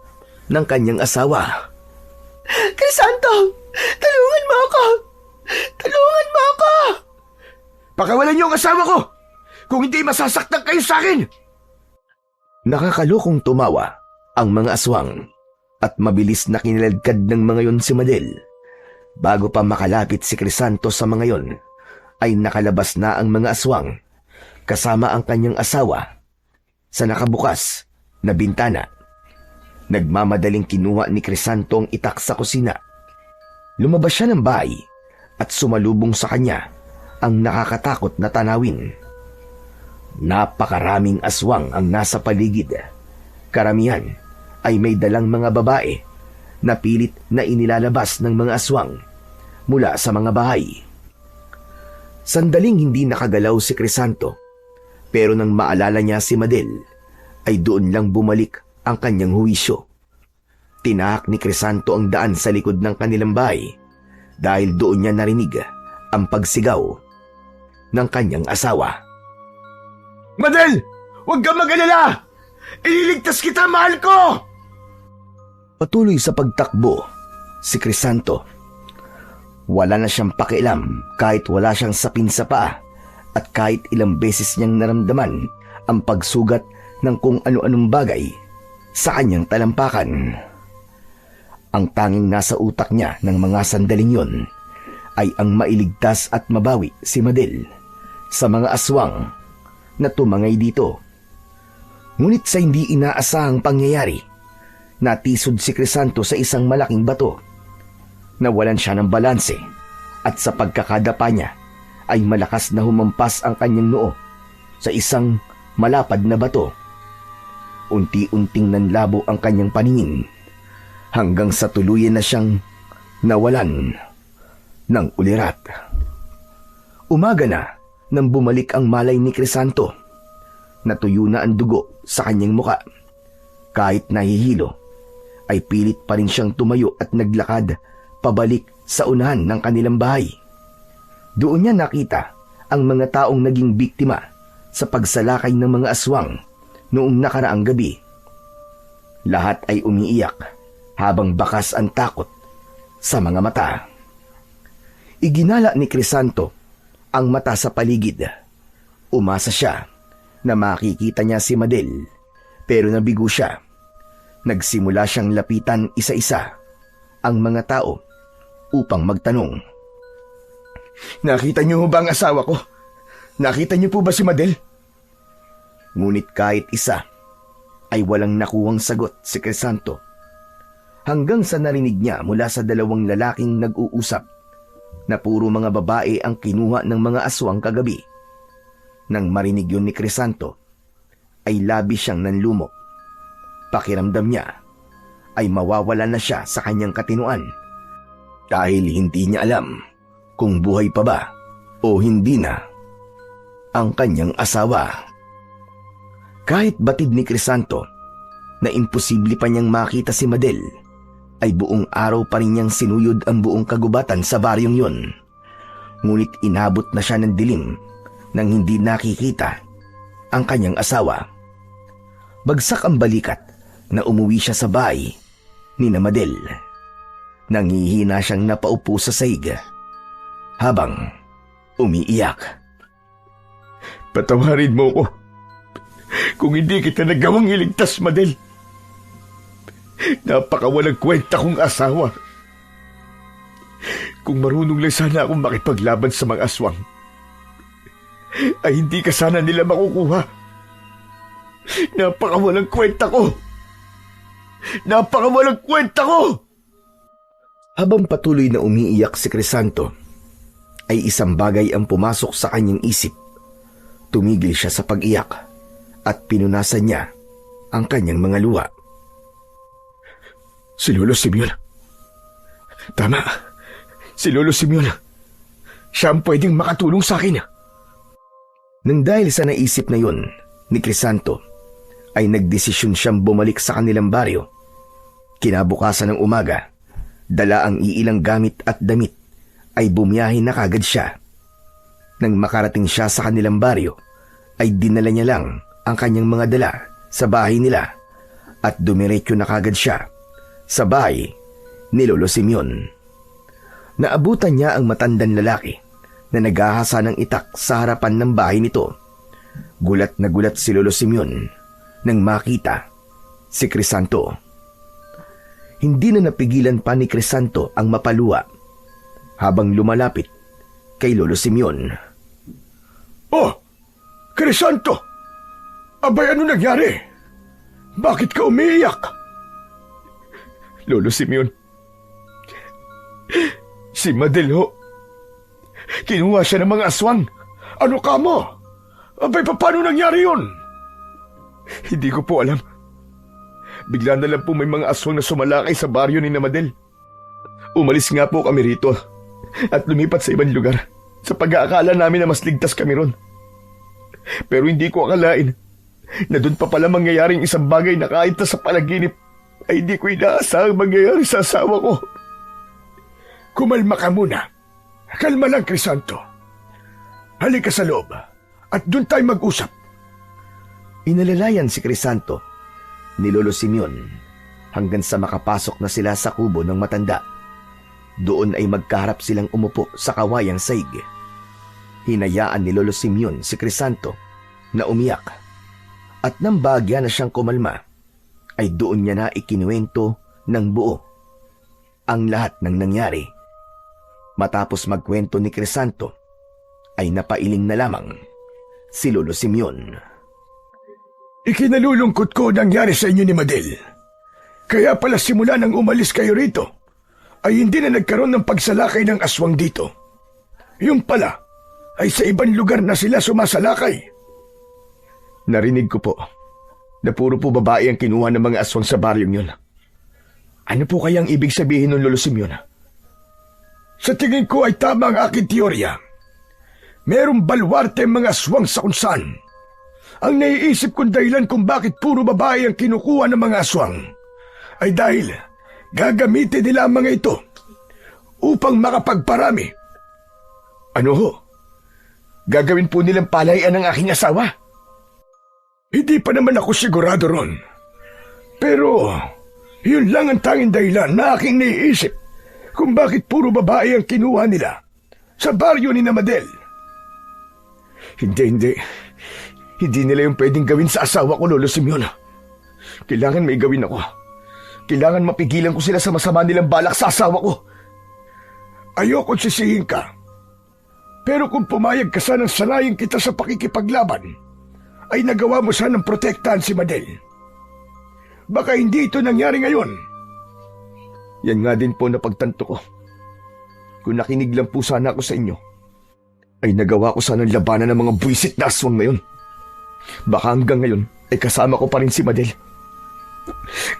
[SPEAKER 1] ng kanyang asawa.
[SPEAKER 3] Crisanto! Tulungan mo ako! Tulungan mo ako!
[SPEAKER 1] Pakawalan niyo ang asawa ko! Kung hindi, masasaktan kayo sa akin! Nakakalokong tumawa ang mga aswang at mabilis na kiniladkad ng mga yon si Madel. Bago pa makalapit si Crisanto sa mga yon, ay nakalabas na ang mga aswang kasama ang kanyang asawa sa nakabukas na bintana. Nagmamadaling kinuha ni Crisanto ang itak sa kusina. Lumabas siya ng bahay at sumalubong sa kanya ang nakakatakot na tanawin. Napakaraming aswang ang nasa paligid. Karamihan ay may dalang mga babae na pilit na inilalabas ng mga aswang mula sa mga bahay. Sandaling hindi nakagalaw si Crisanto, pero nang maalala niya si Madel, ay doon lang bumalik ang kanyang huwisyo. Tinahak ni Crisanto ang daan sa likod ng kanilang bahay dahil doon niya narinig ang pagsigaw ng kanyang asawa.
[SPEAKER 2] Madel! Huwag kang mag-alala! Ililigtas kita, mahal ko!
[SPEAKER 1] Patuloy sa pagtakbo si Crisanto. Wala na siyang pakialam kahit wala siyang sapin sa paa at kahit ilang beses niyang naramdaman ang pagsugat ng kung ano-anong bagay sa kanyang talampakan. Ang tanging nasa utak niya ng mga sandaling yon ay ang mailigtas at mabawi si Madel sa mga aswang na tumangay dito. Ngunit sa hindi inaasahang pangyayari, natisod si Crisanto sa isang malaking bato. Nawalan siya ng balanse at sa pagkakadapa niya ay malakas na humampas ang kanyang noo sa isang malapad na bato. Unti-unting nanlabo ang kanyang paningin hanggang sa tuluyan na siyang nawalan ng ulirat. Umaga na nang bumalik ang malay ni Crisanto. Natuyo na ang dugo sa kanyang muka. Kahit nahihilo, ay pilit pa rin siyang tumayo at naglakad pabalik sa unahan ng kanilang bahay. Doon niya nakita ang mga taong naging biktima sa pagsalakay ng mga aswang noong nakaraang gabi. Lahat ay umiiyak habang bakas ang takot sa mga mata. Iginala ni Crisanto ang mata sa paligid. Umasa siya na makikita niya si Madel, pero nabigo siya. Nagsimula siyang lapitan isa-isa ang mga tao upang magtanong.
[SPEAKER 2] Nakita niyo ba ang asawa ko? Nakita niyo po ba si Madel?
[SPEAKER 1] Ngunit kahit isa ay walang nakuhang sagot si Crisanto, hanggang sa narinig niya mula sa dalawang lalaking nag-uusap na puro mga babae ang kinuha ng mga aswang kagabi. Nang marinig yun ni Crisanto, ay labis siyang nanlumo. Pakiramdam niya ay mawawala na siya sa kanyang katinuan dahil hindi niya alam kung buhay pa ba o hindi na ang kanyang asawa. Kahit batid ni Crisanto na imposible pa niyang makita si Madel, ay buong araw pa rin niyang sinuyod ang buong kagubatan sa baryong yun. Ngunit inabot na siya ng dilim nang hindi nakikita ang kanyang asawa. Bagsak ang balikat na umuwi siya sa bahay ni Madel. Nangihina siyang napaupo sa sahig habang umiiyak.
[SPEAKER 2] Patawarin mo ko kung hindi kita nagawang iligtas, Madel. Napakawalang kwenta kong asawa. Kung marunong lang sana akong makipaglaban sa mga aswang, ay hindi ka sana nila makukuha. Napakawalang kwenta ko! Napakawalang kwenta ko!
[SPEAKER 1] Habang patuloy na umiiyak si Crisanto, ay isang bagay ang pumasok sa kanyang isip. Tumigil siya sa pag-iyak at pinunasan niya ang kanyang mga luha.
[SPEAKER 2] Si Lolo Simeon. Tama. Si Lolo Simeon. Siya ang pwedeng makatulong sa akin.
[SPEAKER 1] Nang dahil sa naisip na yun ni Crisanto, ay nagdesisyon siyang bumalik sa kanilang baryo. Kinabukasan ng umaga, dala ang iilang gamit at damit, ay bumiyahe na kagad siya. Nang makarating siya sa kanilang baryo, ay dinala niya lang ang kanyang mga dala sa bahay nila at dumiretso na kagad siya sa bahay ni Lolo Simeon. Naabutan niya ang matandang lalaki na naghahasa ng itak sa harapan ng bahay nito. Gulat na gulat si Lolo Simeon nang makita si Crisanto. Hindi na napigilan pa ni Crisanto ang mapaluwa habang lumalapit kay Lolo Simeon.
[SPEAKER 2] Oh, Crisanto! Abay, ano nangyari? Bakit ka umiiyak? Lolo Simeon, si Madel ho. Kinuha siya ng mga aswang. Ano ka mo? Abay, paano nangyari yun? Hindi ko po alam. Bigla na lang po may mga aswang na sumalakay sa baryo ni Madel. Umalis nga po kami rito at lumipat sa ibang lugar sa pag-aakala namin na mas ligtas kami ron. Pero hindi ko akalain na doon pa pala mangyayaring isang bagay na kahit na sa panaginip ay hindi ko inaasahang mangyayari sa asawa ko. Kumalma ka muna. Kalma lang, Crisanto. Halika sa loob at doon tayo mag-usap.
[SPEAKER 1] Inalalayan si Crisanto ni Lolo Simeon hanggang sa makapasok na sila sa kubo ng matanda. Doon ay magkaharap silang umupo sa kawayang saig. Hinayaan ni Lolo Simeon si Crisanto na umiyak at nang bagya na siyang kumalma, ay doon niya na ikinuwento ng buo ang lahat ng nangyari. Matapos magkwento ni Crisanto, ay napailing na lamang si Lolo Simeon.
[SPEAKER 2] Ikinalulungkot ko nangyari sa inyo ni Madel. Kaya pala simula nang umalis kayo rito, ay hindi na nagkaroon ng pagsalakay ng aswang dito. Yung pala, ay sa ibang lugar na sila sumasalakay. Narinig ko po na puro po babae ang kinuha ng mga aswang sa baryong yun. Ano po kayang ibig sabihin ng Lolo Simeon? Sa tingin ko ay tama ang aking teorya. Merong balwarte ang mga aswang sa kung saan. Ang naiisip kong dahilan kung bakit puro babae ang kinukuha ng mga aswang ay dahil gagamitin nila ang mga ito upang makapagparami. Ano ho? Gagawin po nilang palayan ng aking asawa? Hindi pa naman ako sigurado ron. Pero, yun lang ang tanging dahilan na aking naiisip kung bakit puro babae ang kinuha nila sa baryo ni Namadel.
[SPEAKER 1] Hindi. Hindi nila yung pwedeng gawin sa asawa ko, Lolo Simeon. Kailangan may gawin ako. Kailangan mapigilan ko sila sa masama nilang balak sa asawa ko.
[SPEAKER 2] Ayokong sisihin ka. Pero kung pumayag ka sanang sanayin kita sa pakikipaglaban, ay nagawa mo sanang protektahan si Madel. Baka hindi ito nangyari ngayon.
[SPEAKER 1] Yan nga din po na pagtanto ko. Kung nakinig lang po sana ako sa inyo, ay nagawa ko sanang labanan ng mga buwisit na aswang ngayon. Baka hanggang ngayon ay kasama ko pa rin si Madel.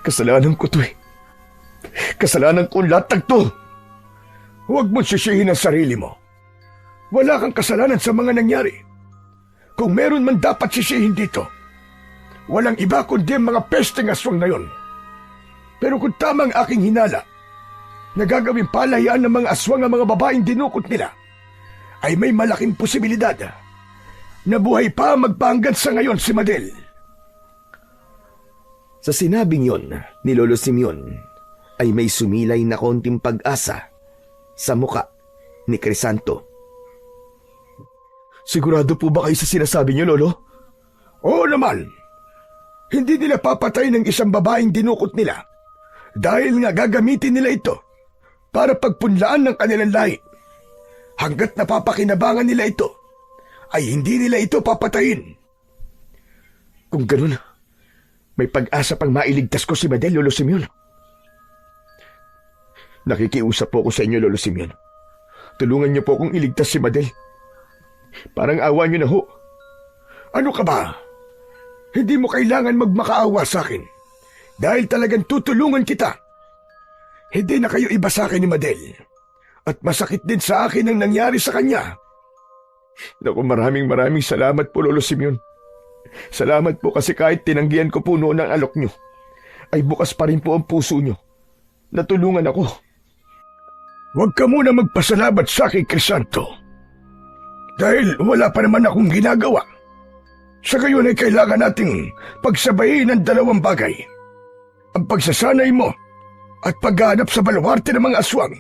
[SPEAKER 1] Kasalanan ko to eh. Kasalanan ko lahat ng to.
[SPEAKER 2] Huwag mong sisihin ang sarili mo. Wala kang kasalanan sa mga nangyari. Kung meron man dapat sisihin dito, walang iba kundi ang mga pesteng aswang na yon. Pero kung tama ang aking hinala, nagagawing palayaan ng mga aswang ang mga babaeng dinukot nila, ay may malaking posibilidad na buhay pa magpahanggan sa ngayon si Madel.
[SPEAKER 1] Sa sinabing yon ni Lolo Simeon, ay may sumilay na konting pag-asa sa muka ni Crisanto. Sigurado po ba kayo sa sinasabi niyo, Lolo?
[SPEAKER 2] Oo naman. Hindi nila papatay ng isang babaeng dinukot nila dahil nga gagamitin nila ito para pagpunlaan ng kanilang lahi. Hanggat napapakinabangan nila ito, ay hindi nila ito papatayin.
[SPEAKER 1] Kung ganun, may pag-asa pang mailigtas ko si Madel, Lolo Simeon. Nakikiusap po ako sa inyo, Lolo Simeon. Tulungan niyo po akong iligtas si Madel. Parang awa niyo na ho.
[SPEAKER 2] Ano ka ba? Hindi mo kailangan magmakaawa sa akin dahil talagang tutulungan kita. Hindi na kayo iba sa akin ni Madel at masakit din sa akin ang nangyari sa kanya.
[SPEAKER 1] Naku, maraming salamat po, Lolo Simeon. Salamat po kasi kahit tinanggihan ko po noon ang alok niyo, ay bukas pa rin po ang puso niyo. Natulungan ako.
[SPEAKER 2] Huwag ka muna magpasalamat sa akin, Crisanto. Dahil wala pa naman akong ginagawa. Sa gayon ay kailangan nating pagsabayin ang dalawang bagay. Ang pagsasanay mo at paghahanap sa baluarte ng mga aswang.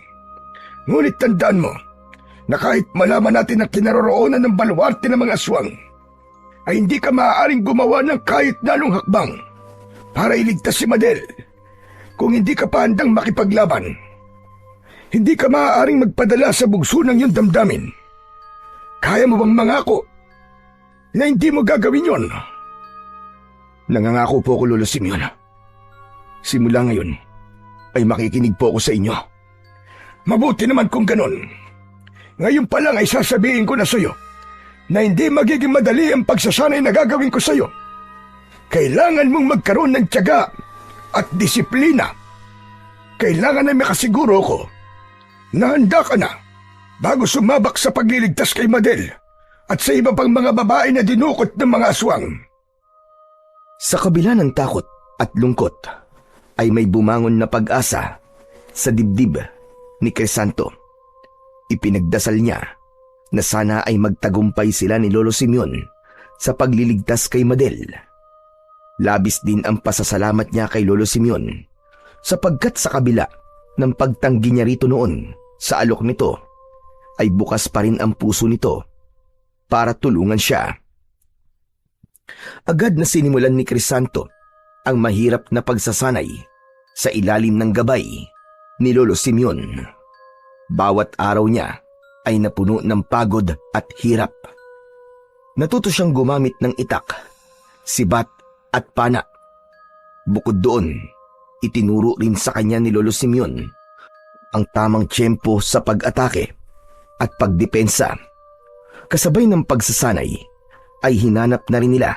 [SPEAKER 2] Ngunit tandaan mo na kahit malaman natin ang kinaroroonan ng baluarte ng mga aswang, ay hindi ka maaaring gumawa ng kahit nanong hakbang para iligtas si Madel kung hindi ka pa handang makipaglaban. Hindi ka maaaring magpadala sa bugso ng iyong damdamin. Kaya mo bang mangako na hindi mo gagawin yon?
[SPEAKER 1] Nangangako po ako, Lolo Simeon. Simula ngayon, ay makikinig po ako sa inyo.
[SPEAKER 2] Mabuti naman kung ganon. Ngayon pa lang ay sasabihin ko na sa iyo na hindi magiging madali ang pagsasanay na gagawin ko sa iyo. Kailangan mong magkaroon ng tiyaga at disiplina. Kailangan na makasiguro ko na handa ka na bago sumabak sa pagliligtas kay Madel at sa iba pang mga babae na dinukot ng mga aswang.
[SPEAKER 1] Sa kabila ng takot at lungkot, ay may bumangon na pag-asa sa dibdib ni Crisanto. Ipinagdasal niya na sana ay magtagumpay sila ni Lolo Simeon sa pagliligtas kay Madel. Labis din ang pasasalamat niya kay Lolo Simeon sapagkat sa kabila ng pagtanggi niya rito noon sa alok nito, ay bukas pa rin ang puso nito para tulungan siya. Agad na sinimulan ni Crisanto ang mahirap na pagsasanay sa ilalim ng gabay ni Lolo Simeon. Bawat araw niya ay napuno ng pagod at hirap. Natuto siyang gumamit ng itak, sibat at pana. Bukod doon, itinuro rin sa kanya ni Lolo Simeon ang tamang tiyempo sa pag-atake at pagdepensa. Kasabay ng pagsasanay ay hinanap na rin nila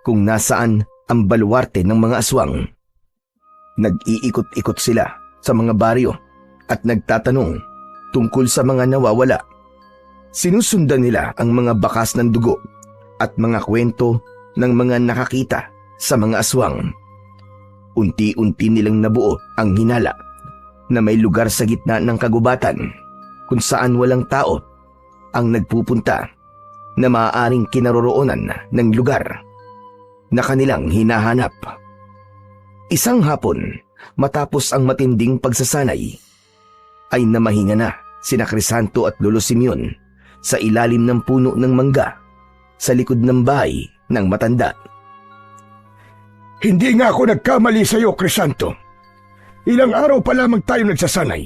[SPEAKER 1] kung nasaan ang baluarte ng mga aswang. Nag-iikot-ikot sila sa mga baryo at nagtatanong tungkol sa mga nawawala. Sinusundan nila ang mga bakas ng dugo at mga kwento ng mga nakakita sa mga aswang. Unti-unti nilang nabuo ang hinala na may lugar sa gitna ng kagubatan kung saan walang tao ang nagpupunta na maaaring kinaroroonan ng lugar na kanilang hinahanap. Isang hapon, matapos ang matinding pagsasanay, ay namahinga na sina Crisanto at Lolo Simeon sa ilalim ng puno ng mangga sa likod ng bahay ng matanda.
[SPEAKER 2] Hindi nga ako nagkamali sa iyo, Crisanto. Ilang araw pa lamang tayo nagsasanay,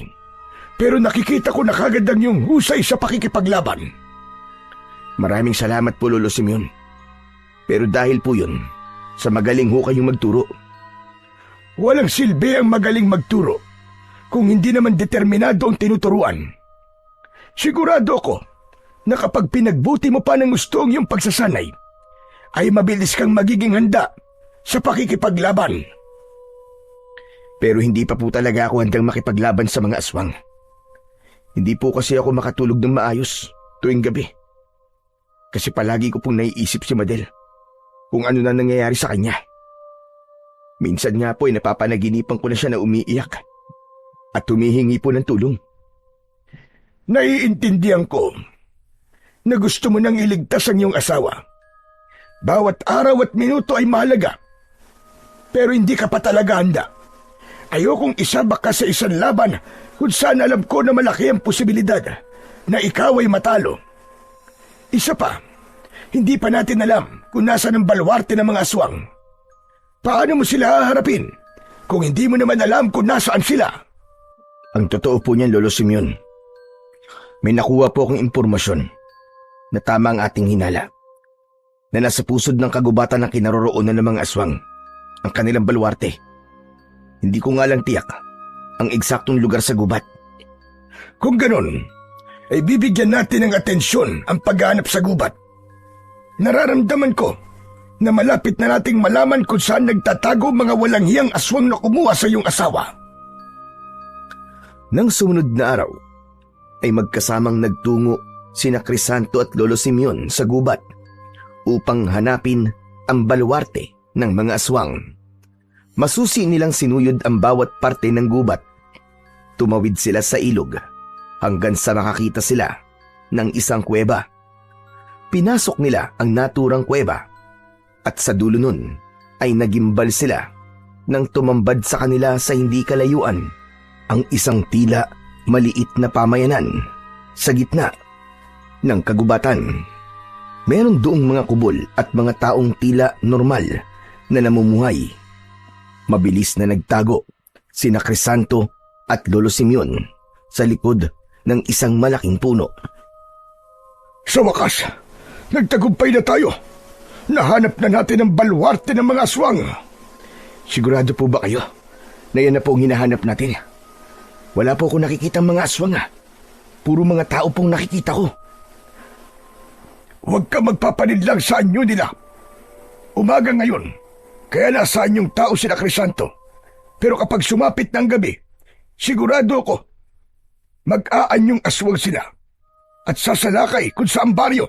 [SPEAKER 2] pero nakikita ko na kagad ang iyong husay sa pakikipaglaban.
[SPEAKER 1] Maraming salamat po, Lolo Simeon. Pero dahil po yun, sa magaling ho kayong magturo.
[SPEAKER 2] Walang silbi ang magaling magturo kung hindi naman determinado ang tinuturuan. Sigurado ako na kapag pinagbuti mo pa ng gusto ang iyong pagsasanay, ay mabilis kang magiging handa sa pakikipaglaban.
[SPEAKER 1] Pero hindi pa po talaga ako handang makipaglaban sa mga aswang. Hindi po kasi ako makatulog ng maayos tuwing gabi. Kasi palagi ko pong naiisip si Madel kung ano na nangyayari sa kanya. Minsan nga po ay napapanaginipan ko na siya na umiiyak at humihingi po ng tulong.
[SPEAKER 2] Naiintindihan ko na gusto mo nang iligtas ang iyong asawa. Bawat araw at minuto ay mahalaga. Pero hindi ka pa talaga handa. Ayokong isabak ka sa isang laban kung saan alam ko na malaki ang posibilidad na ikaw ay matalo. Isa pa, hindi pa natin alam kung nasaan ang baluarte ng mga aswang. Paano mo sila haharapin kung hindi mo naman alam kung nasaan sila?
[SPEAKER 1] Ang totoo po niyan, Lolo Simeon. May nakuha po akong impormasyon na tama ang ating hinala. Na nasa pusod ng kagubatan ng kinaroroonan ng mga aswang ang kanilang baluarte. Hindi ko nga lang tiyak ang eksaktong lugar sa gubat.
[SPEAKER 2] Kung ganon, ay bibigyan natin ng atensyon ang paghahanap sa gubat. Nararamdaman ko na malapit na nating malaman kung saan nagtatago mga walang hiyang aswang na kumuha sa iyong asawa.
[SPEAKER 1] Nang sumunod na araw, ay magkasamang nagtungo sina Crisanto at Lolo Simeon sa gubat upang hanapin ang baluarte ng mga aswang. Masusi nilang sinuyod ang bawat parte ng gubat. Tumawid sila sa ilog hanggang sa makakita sila ng isang kuweba. Pinasok nila ang naturang kuweba at sa dulo nun ay nagimbal sila nang tumambad sa kanila sa hindi kalayuan ang isang tila maliit na pamayanan sa gitna ng kagubatan. Meron doong mga kubol at mga taong tila normal na namumuhay. Mabilis na nagtago sina Crisanto at Lolo Simeon sa likod ng isang malaking puno.
[SPEAKER 2] Sa wakas, nagtagumpay na tayo. Nahanap na natin ang baluarte ng mga aswang.
[SPEAKER 1] Sigurado po ba kayo na yan na po ang hinahanap natin? Wala po akong nakikitang mga aswang . Puro mga tao pong nakikita ko.
[SPEAKER 2] Huwag ka magpapaninlang sa anyo nila. Umaga ngayon, kaya nasaan yung tao sila Crisanto. Pero kapag sumapit ng gabi, sigurado ko, mag-aanyong aswang sila at sasalakay kung saan baryo.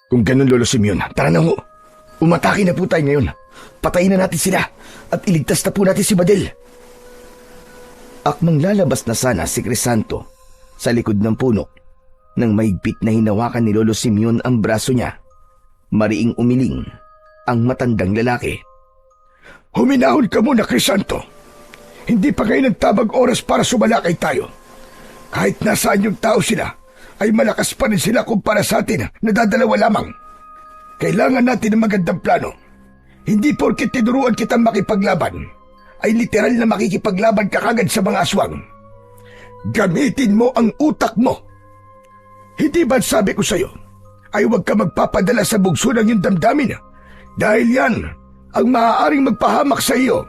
[SPEAKER 1] Kung ganun, Lolo Simeon, tara na ho. Umatake na po tayo ngayon. Patayin na natin sila at iligtas na po natin si Madel. Akmang lalabas na sana si Crisanto sa likod ng puno nang maigpit na hinawakan ni Lolo Simeon ang braso niya. Mariing umiling ang matandang lalaki.
[SPEAKER 2] Huminahon ka muna, Crisanto. Hindi pa ngayon ang tabag oras para sumalakay tayo. Kahit nasaan yung tao sila, ay malakas pa rin sila kumpara sa atin na dadalawa lamang. Kailangan natin ng magandang plano. Hindi porket tinuruan kitang makipaglaban, ay literal na makikipaglaban ka kagad sa mga aswang. Gamitin mo ang utak mo. Hindi ba sabi ko sa'yo, ay huwag ka magpapadala sa bugso ng iyong damdamin dahil yan ang maaaring magpahamak sa iyo.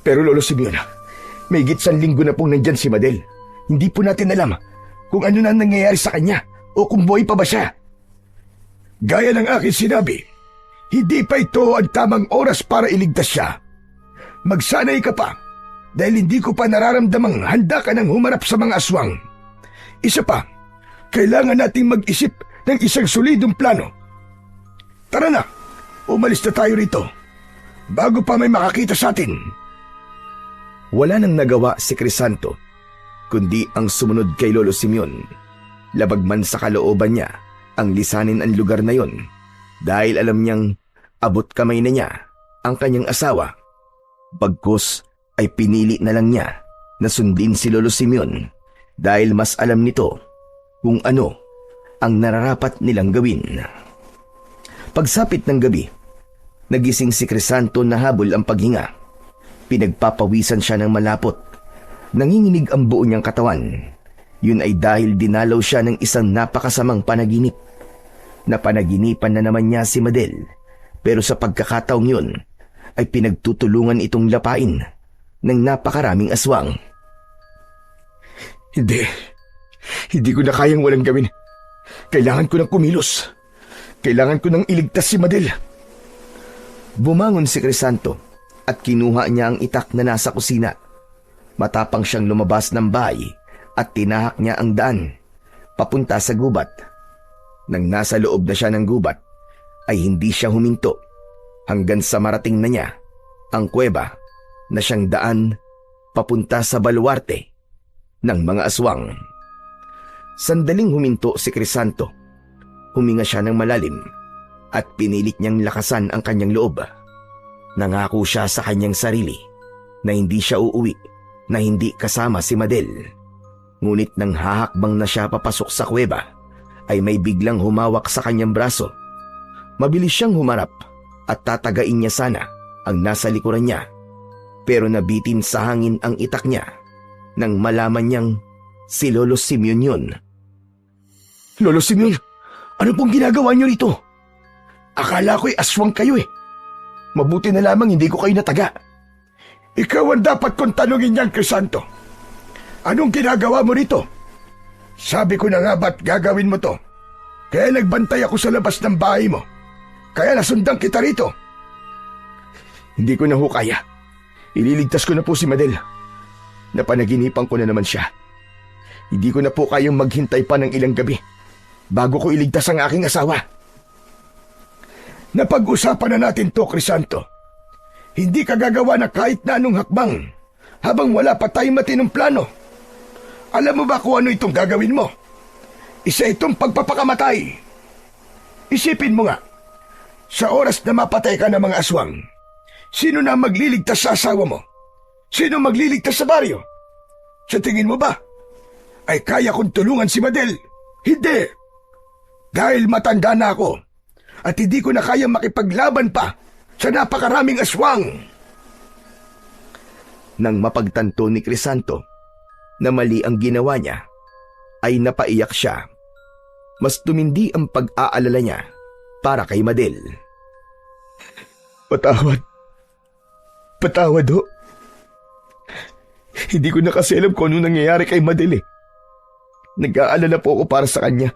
[SPEAKER 1] Pero Lolo Simeon, may gitsang linggo na pong nandyan si Madel. Hindi po natin alam kung ano na nangyayari sa kanya o kung buhay pa ba siya.
[SPEAKER 2] Gaya ng aking sinabi, hindi pa ito ang tamang oras para iligtas siya. Magsanay ka pa dahil hindi ko pa nararamdamang handa ka ng humarap sa mga aswang. Isa pa, kailangan nating mag-isip ng isang solidong plano. Tara na, umalis na tayo rito bago pa may makakita sa atin.
[SPEAKER 1] Wala nang nagawa si Crisanto kundi ang sumunod kay Lolo Simeon. Labag man sa kalooban niya ang lisanin ang lugar na yon dahil alam niyang abot kamay na niya ang kanyang asawa. Bagkus ay pinili na lang niya na sundin si Lolo Simeon dahil mas alam nito kung ano ang nararapat nilang gawin. Pagsapit ng gabi, nagising si Crisanto na habol ang paghinga. Pinagpapawisan siya ng malapot. Nanginginig ang buo niyang katawan. Yun ay dahil dinalaw siya ng isang napakasamang panaginip. Napanaginipan na naman niya si Madel, pero sa pagkakataong yun ay pinagtutulungan itong lapain ng napakaraming aswang.
[SPEAKER 2] Hindi ko na kayang walang gawin. Kailangan ko ng kumilos. Kailangan ko ng iligtas si Madel.
[SPEAKER 1] Bumangon si Crisanto at kinuha niya ang itak na nasa kusina. Matapang siyang lumabas ng bahay at tinahak niya ang daan papunta sa gubat. Nang nasa loob na siya ng gubat, ay hindi siya huminto hanggang sa marating na niya ang kuweba na siyang daan papunta sa baluarte ng mga aswang. Sandaling huminto si Crisanto. Huminga siya ng malalim at pinilit niyang lakasan ang kanyang loob. Nangako siya sa kanyang sarili na hindi siya uuwi na hindi kasama si Madel. Ngunit nang hahakbang na siya papasok sa kuweba, ay may biglang humawak sa kanyang braso. Mabilis siyang humarap at tatagain niya sana ang nasa likuran niya, pero nabitin sa hangin ang itak niya nang malaman niyang si Lolo Simeon yun.
[SPEAKER 2] Lolo Simeon, ano pong ginagawa niyo rito? Akala ko'y aswang kayo eh. Mabuti na lamang hindi ko kayo nataga. Ikaw ang dapat kong tanungin niyan, Crisanto. Anong ginagawa mo rito? Sabi ko na nga ba't gagawin mo to? Kaya nagbantay ako sa labas ng bahay mo. Kaya nasundan kita rito. Hindi ko na ho kaya. Ililigtas ko na po si Madel. Napanaginipan ko na naman siya. Hindi ko na po kayang maghintay pa ng ilang gabi bago ko iligtas ang aking asawa. Napag-usapan na natin to, Crisanto. Hindi ka gagawa na kahit na anong hakbang habang wala pa tayong matinong plano. Alam mo ba kung ano itong gagawin mo? Isa itong pagpapakamatay. Isipin mo nga, sa oras na mapatay ka ng mga aswang, sino na magliligtas sa asawa mo? Sino magliligtas sa baryo? Sa tingin mo ba, ay kaya kong tulungan si Madel? Hindi! Dahil matanda na ako at hindi ko na kaya makipaglaban pa sa napakaraming aswang.
[SPEAKER 1] Nang mapagtanto ni Crisanto na mali ang ginawa niya, ay napaiyak siya. Mas tumindi ang pag-aalala niya para kay Madel.
[SPEAKER 2] Patawad ho. Hindi ko na kasi alam kung ano nangyayari kay Madel eh. Nag-aalala po ako para sa kanya.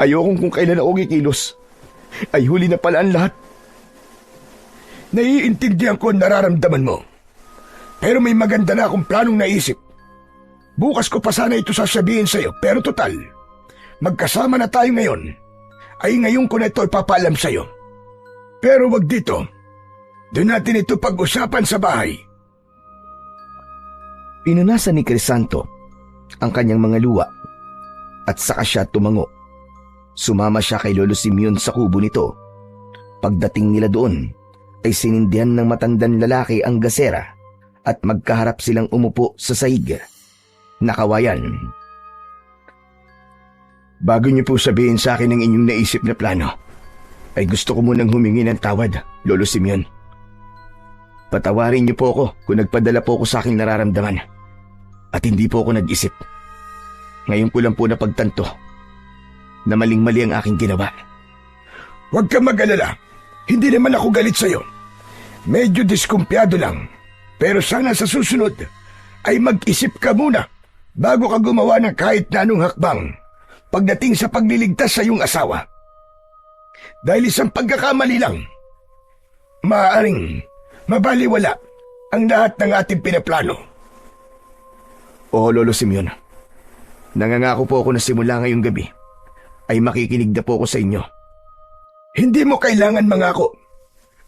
[SPEAKER 2] Ayokong kung kailan ako kikilos ay huli na pala ang lahat. Naiintindihan ko ang nararamdaman mo. Pero may maganda na akong planong naisip. Bukas ko pa sana ito sasabihin sa'yo, pero total, magkasama na tayo ngayon, ay ngayon ko na ito ipapaalam sa'yo. Pero wag dito. Doon natin ito pag-usapan sa bahay.
[SPEAKER 1] Pinunasan ni Crisanto ang kanyang mga luwa at saka siya tumango. Sumama siya kay Lolo Simeon sa kubo nito. Pagdating nila doon, ay sinindihan ng matandang lalaki ang gasera at magkaharap silang umupo sa sahig. Nakawayan.
[SPEAKER 2] Bago niyo po sabihin sa akin ang inyong naisip na plano, ay gusto ko munang humingi ng tawad, Lolo Simeon. Patawarin niyo po ako kung nagpadala po ako sa aking nararamdaman at hindi po ako nag-isip. Ngayon ko lang po napagtanto na maling-mali ang aking ginawa. Huwag kang mag-alala. Hindi naman ako galit sa'yo. Medyo diskumpiyado lang. Pero sana sa susunod ay mag-isip ka muna bago ka gumawa ng kahit na anong hakbang pagdating sa pagliligtas sa iyong asawa. Dahil isang pagkakamali lang, maaaring mabaliwala ang lahat ng ating pinaplano.
[SPEAKER 1] Oo, Lolo Simeon. Nangangako po ako na simula ngayong gabi ay makikinig na po ako sa inyo.
[SPEAKER 2] Hindi mo kailangan mangako.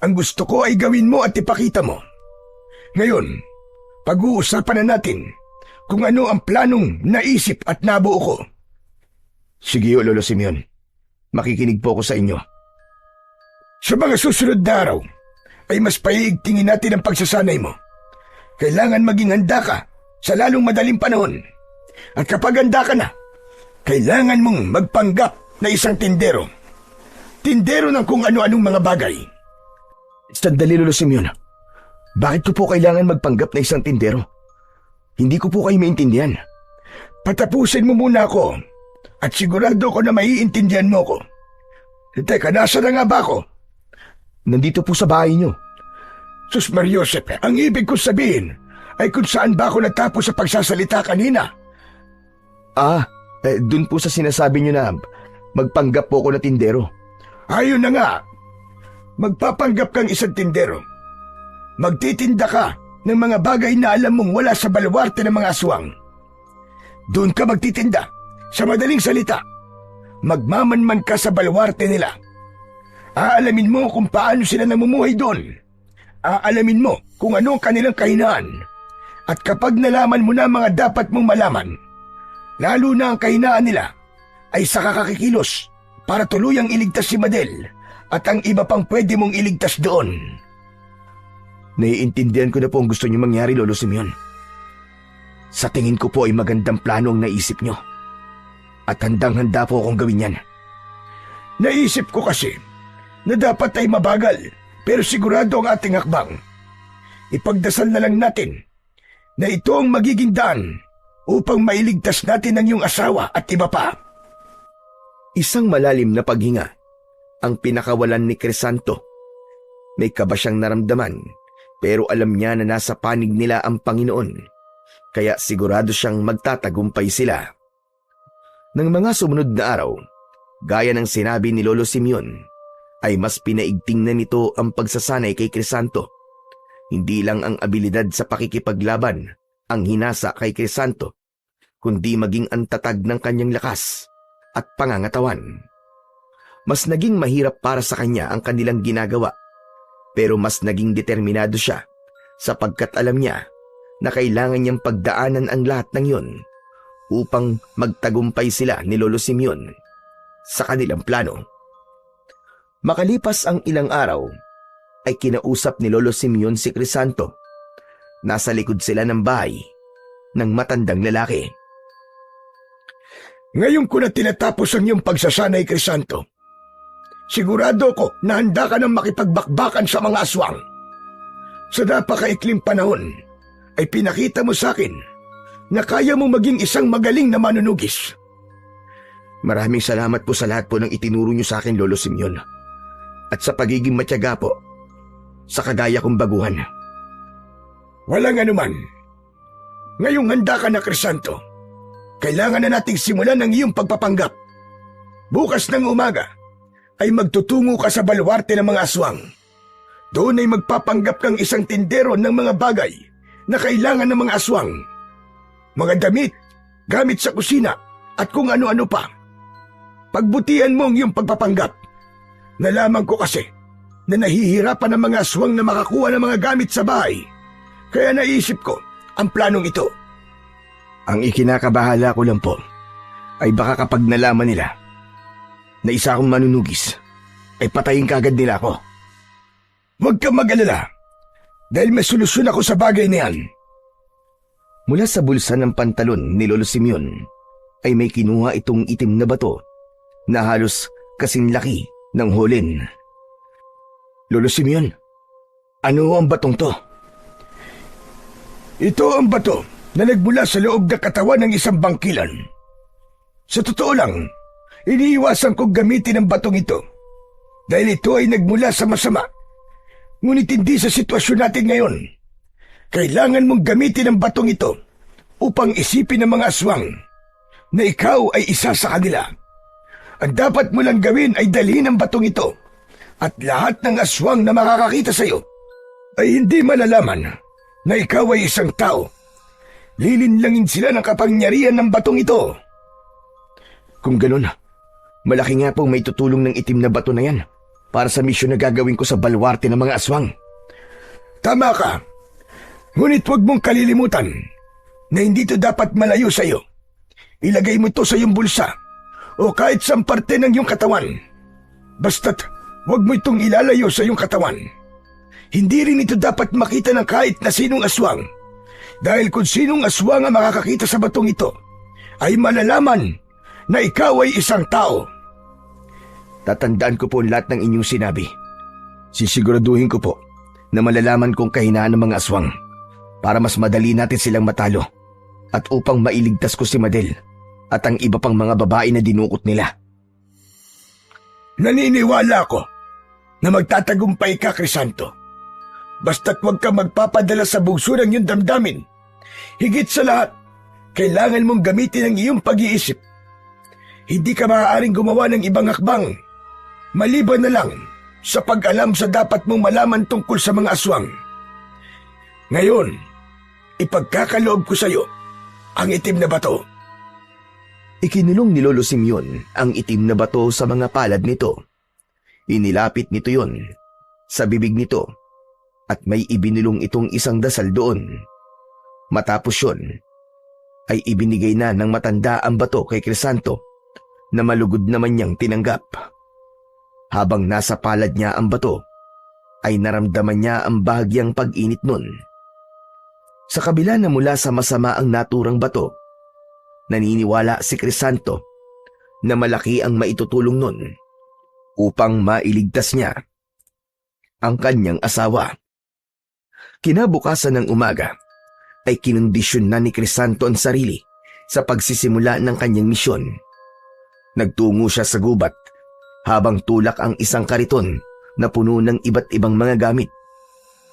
[SPEAKER 2] Ang gusto ko ay gawin mo at ipakita mo. Ngayon, pag-uusapan na natin kung ano ang planong naisip at nabuo ko.
[SPEAKER 1] Sige, Lolo Simeon. Makikinig po ako sa inyo.
[SPEAKER 2] Sa mga susunod na araw, ay mas paiigtingin natin ang pagsasanay mo. Kailangan maging handa ka sa lalong madaling panahon. At kapag handa ka na, kailangan mong magpanggap na isang tindero. Tindero ng kung ano-anong mga bagay.
[SPEAKER 1] Sandali, Lolo Simeon. Bakit ko po kailangan magpanggap na isang tindero? Hindi ko po kayo maintindihan.
[SPEAKER 2] Patapusin mo muna ako at sigurado ko na maiintindihan mo ko. Teka, nasa na nga ba ako?
[SPEAKER 1] Nandito po sa bahay niyo.
[SPEAKER 2] Sus Mariosep, ang ibig ko sabihin ay kung saan ba ako natapos sa pagsasalita kanina.
[SPEAKER 1] Dun po sa sinasabi niyo na magpanggap po ako na tindero.
[SPEAKER 2] Ayun na nga. Magpapanggap kang isang tindero. Magtitinda ka ng mga bagay na alam mong wala sa baluarte ng mga aswang. Doon ka magtitinda. Sa madaling salita, magmamanman ka sa baluarte nila. Aalamin mo kung paano sila namumuhay doon. Aalamin mo kung ano ang kanilang kahinaan. At kapag nalaman mo na mga dapat mong malaman, lalo na ang kahinaan nila, ay saka kakikilos para tuluyang iligtas si Madel at ang iba pang pwede mong iligtas doon.
[SPEAKER 1] Naiintindihan ko na po ang gusto niyo mangyari, Lolo Simeon. Sa tingin ko po ay magandang plano ang naisip niyo. At handang-handa po akong gawin yan.
[SPEAKER 2] Naisip ko kasi na dapat ay mabagal pero sigurado ang ating hakbang. Ipagdasal na lang natin na ito ang magiging daan upang mailigtas natin ang iyong asawa at iba pa.
[SPEAKER 1] Isang malalim na paghinga ang pinakawalan ni Crisanto. May kaba siyang naramdaman pero alam niya na nasa panig nila ang Panginoon, kaya sigurado siyang magtatagumpay sila. Nang mga sumunod na araw, gaya ng sinabi ni Lolo Simeon, ay mas pinaigting na nito ang pagsasanay kay Crisanto. Hindi lang ang abilidad sa pakikipaglaban ang hinasa kay Crisanto, kundi maging ang tatag ng kanyang lakas at pangangatawan. Mas naging mahirap para sa kanya ang kanilang ginagawa, pero mas naging determinado siya sapagkat alam niya na kailangan niyang pagdaanan ang lahat ng yun upang magtagumpay sila ni Lolo Simeon sa kanilang plano. Makalipas ang ilang araw, ay kinausap ni Lolo Simeon si Crisanto. Nasa likod sila ng bahay ng matandang lalaki.
[SPEAKER 2] Ngayon ko na tinatapos ang iyong pagsasanay, Crisanto. Sigurado ko na handa ka ng makipagbakbakan sa mga aswang. Sa napakaikling panahon, ay pinakita mo sa akin na kaya mo maging isang magaling na manunugis.
[SPEAKER 1] Maraming salamat po sa lahat po ng itinuro niyo sa akin, Lolo Simeon. At sa pagiging matyaga po sa kagaya kong baguhan.
[SPEAKER 2] Walang anuman. Ngayong handa ka na, Crisanto. Kailangan na nating simulan ang iyong pagpapanggap. Bukas ng umaga ay magtutungo ka sa baluarte ng mga aswang. Doon ay magpapanggap kang isang tindero ng mga bagay na kailangan ng mga aswang. Mga damit, gamit sa kusina at kung ano-ano pa. Pagbutihan mo ang iyong pagpapanggap. Nalaman ko kasi na nahihirapan ang mga aswang na makakuha ng mga gamit sa bahay. Kaya naisip ko ang planong ito.
[SPEAKER 1] Ang ikinakabahala ko lang po ay baka kapag nalaman nila na isa akong manunugis, ay patayin kagad nila ako.
[SPEAKER 2] Huwag kang mag-alala dahil may solusyon ako sa bagay na yan.
[SPEAKER 1] Mula sa bulsa ng pantalon ni Lolo Simeon ay may kinuha itong itim na bato na halos kasing laki ng hulin. Lolo Simeon, ano ang batong to?
[SPEAKER 2] Ito ang bato na nagmula sa loob ng katawan ng isang bangkilan. Sa totoo lang, iniiwasan kong gamitin ang batong ito dahil ito ay nagmula sa masama. Ngunit hindi sa sitwasyon natin ngayon. Kailangan mong gamitin ang batong ito upang isipin ng mga aswang na ikaw ay isa sa kanila. Ang dapat mo lang gawin ay dalhin ang batong ito at lahat ng aswang na makakakita sa iyo ay hindi malalaman na ikaw ay isang tao. Lilinlangin sila ng kapangyarihan ng batong ito.
[SPEAKER 1] Kung ganun, malaki nga pong may tutulong ng itim na bato na yan para sa misyon na gagawin ko sa baluarte ng mga aswang.
[SPEAKER 2] Tama ka. Ngunit huwag mong kalilimutan na hindi ito dapat malayo sa iyo. Ilagay mo ito sa iyong bulsa o kahit sa parte ng iyong katawan. Basta't huwag mo itong ilalayo sa iyong katawan. Hindi rin ito dapat makita ng kahit na sinong aswang. Dahil kung sinong aswang ang makakakita sa batong ito, ay malalaman na ikaw ay isang tao.
[SPEAKER 1] Tatandaan ko po ang lahat ng inyong sinabi. Sisiguraduhin ko po na malalaman kong kahinaan ng mga aswang para mas madali natin silang matalo at upang mailigtas ko si Madel at ang iba pang mga babae na dinukot nila.
[SPEAKER 2] Naniniwala ako na magtatagumpay ka, Crisanto. Basta't huwag ka magpapadala sa bugso ng iyong damdamin. Higit sa lahat, kailangan mong gamitin ang iyong pag-iisip. Hindi ka maaaring gumawa ng ibang hakbang, maliban na lang sa pag-alam sa dapat mong malaman tungkol sa mga aswang. Ngayon, ipagkakaloob ko sa iyo ang itim na bato.
[SPEAKER 1] Ikinulong ni Lolo Simeon ang itim na bato sa mga palad nito. Inilapit nito yon sa bibig nito at may ibinulong itong isang dasal doon. Matapos yon, ay ibinigay na ng matanda ang bato kay Crisanto na malugod naman niyang tinanggap. Habang nasa palad niya ang bato, ay naramdaman niya ang bahagyang pag-init nun. Sa kabila na mula sa masama ang naturang bato, naniniwala si Crisanto na malaki ang maitutulong nun upang mailigtas niya ang kanyang asawa. Kinabukasan ng umaga ay kinondisyon na ni Crisanto ang sarili sa pagsisimula ng kanyang misyon. Nagtungo siya sa gubat habang tulak ang isang kariton na puno ng iba't ibang mga gamit.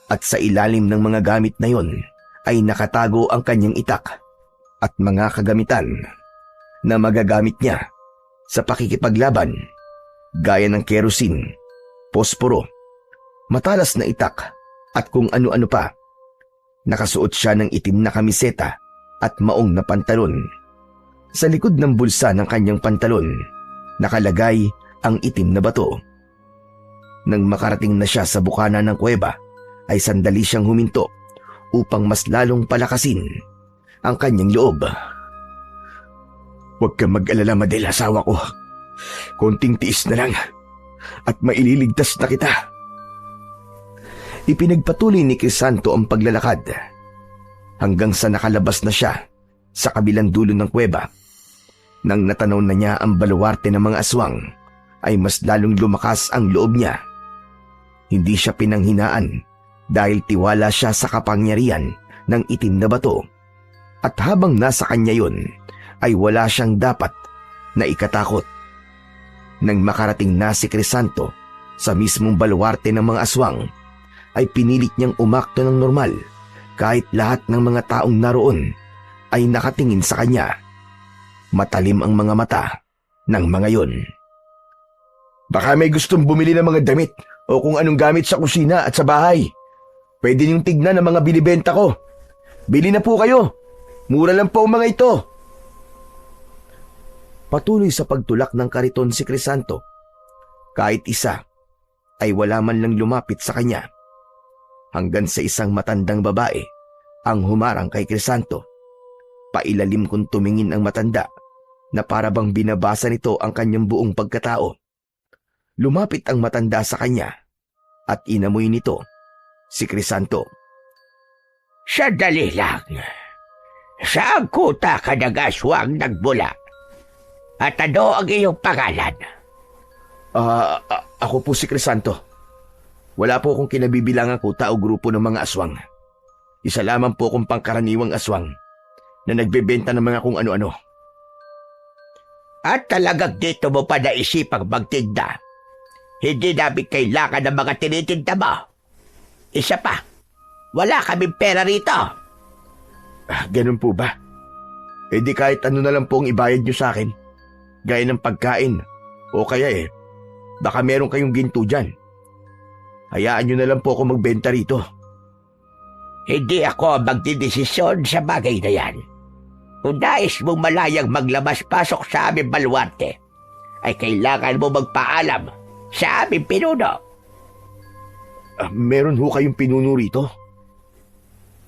[SPEAKER 1] At sa ilalim ng mga gamit na yon ay nakatago ang kanyang itak at mga kagamitan na magagamit niya sa pakikipaglaban gaya ng kerosene, posporo, matalas na itak at kung ano-ano pa. Nakasuot siya ng itim na kamiseta at maong na pantalon. Sa likod ng bulsa ng kanyang pantalon, nakalagay ang itim na bato. Nang makarating na siya sa bukana ng kuweba, ay sandali siyang huminto upang mas lalong palakasin ang kanyang loob.
[SPEAKER 2] Huwag kang mag-alala, Madel, asawa ko. Konting tiis na lang at maililigtas na kita.
[SPEAKER 1] Ipinagpatuloy ni Crisanto ang paglalakad hanggang sa nakalabas na siya sa kabilang dulo ng kuweba. Nang natanaw na niya ang baluarte ng mga aswang, ay mas lalong lumakas ang loob niya. Hindi siya pinanghinaan dahil tiwala siya sa kapangyarihan ng itim na bato. At habang nasa kanya yon, ay wala siyang dapat na ikatakot. Nang makarating na si Crisanto sa mismong baluarte ng mga aswang, ay pinilit niyang umakto ng normal kahit lahat ng mga taong naroon ay nakatingin sa kanya. Matalim ang mga mata ng mga yon.
[SPEAKER 2] Baka may gustong bumili ng mga damit o kung anong gamit sa kusina at sa bahay. Pwede niyong tignan ang mga binibenta ko. Bili na po kayo. Mura lang po ang mga ito.
[SPEAKER 1] Patuloy sa pagtulak ng kariton si Crisanto. Kahit isa ay wala man lang lumapit sa kanya. Hanggang sa isang matandang babae ang humarang kay Crisanto. Pailalim kong tumingin ang matanda na para bang binabasa nito ang kanyang buong pagkatao. Lumapit ang matanda sa kanya at inamoy nito si Crisanto.
[SPEAKER 4] Sandali lang. Saan kuta ka nag-aswang nagbula? At ano ang iyong pangalan?
[SPEAKER 1] Ako po si Crisanto. Wala po akong kinabibilangang kuta o grupo ng mga aswang. Isa lamang po akong pangkaraniwang aswang na nagbebenta ng mga kung ano-ano.
[SPEAKER 4] At talagang dito mo pa naisipang magtinda. Hindi namin kailangan ng mga tinitinda mo. Isa pa, wala kaming pera rito.
[SPEAKER 1] Ganun po ba? Eh di kahit ano na lang po ang ibayad nyo sa akin. Gaya ng pagkain. O kaya baka meron kayong ginto dyan. Hayaan nyo na lang po ako magbenta rito.
[SPEAKER 4] Hindi ako ang magdidesisyon sa bagay na yan. Kung nais mong malayang maglabas-pasok sa aming baluarte, ay kailangan mo magpaalam sa aming pinuno.
[SPEAKER 1] Meron ho kayong pinuno rito?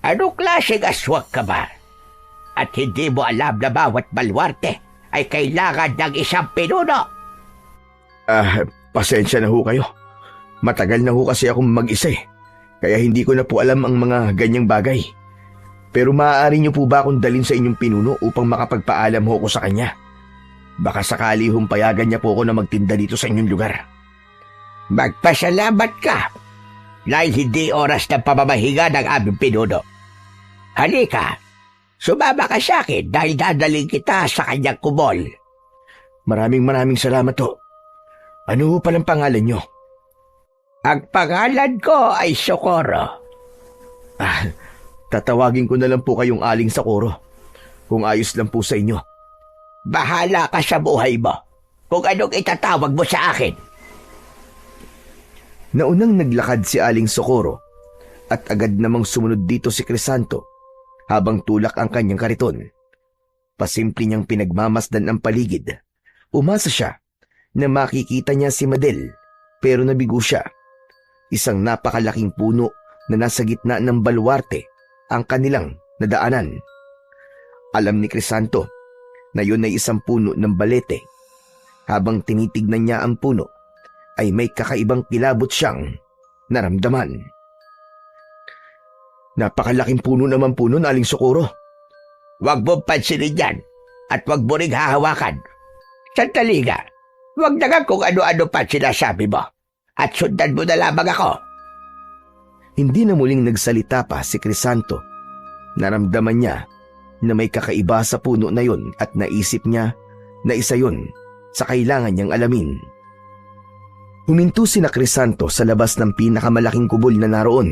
[SPEAKER 4] Anong klaseng aswang ka ba? At hindi mo alam na bawat baluarte ay kailangan ng isang pinuno?
[SPEAKER 1] Pasensya na ho kayo. Matagal na ho kasi akong mag-isa Kaya hindi ko na po alam ang mga ganyang bagay. Pero maaari niyo po ba akong dalhin sa inyong pinuno upang makapagpaalam ho ko sa kanya? Baka sakali hong payagan niya po ako na magtinda dito sa inyong lugar.
[SPEAKER 4] Magpasalamat ka dahil hindi oras ng pamamahinga ng aming pinuno. Halika, sumama ka sa akin dahil dadaling kita sa kanyang kubol.
[SPEAKER 1] Maraming salamat ho. Ano ho palang pangalan niyo?
[SPEAKER 4] Ang pangalan ko ay Socorro.
[SPEAKER 1] Tatawagin ko na lang po kayong Aling Socorro. Kung ayos lang po sa inyo.
[SPEAKER 4] Bahala ka sa buhay mo kung anong itatawag mo sa akin.
[SPEAKER 1] Naunang naglakad si Aling Socorro at agad namang sumunod dito si Crisanto habang tulak ang kanyang kariton. Pasimple niyang pinagmamasdan ang paligid. Umasa siya na makikita niya si Madel pero nabigo siya. Isang napakalaking puno na nasa gitna ng baluarte ang kanilang nadaanan. Alam ni Crisanto na yun ay isang puno ng balete. Habang tinitignan niya ang puno, ay may kakaibang kilabot siyang naramdaman. Napakalaking puno naman po nun, Aling Socorro.
[SPEAKER 4] Huwag mo pansinin yan at huwag mo ring hahawakan. Sandali nga, huwag na nga kung ano-ano pa sinasabi mo at sundan mo na lamang ako.
[SPEAKER 1] Hindi na muling nagsalita pa si Crisanto. Naramdaman niya na may kakaiba sa puno na yun at naisip niya na isa yun sa kailangan niyang alamin. Huminto si Crisanto sa labas ng pinakamalaking kubol na naroon.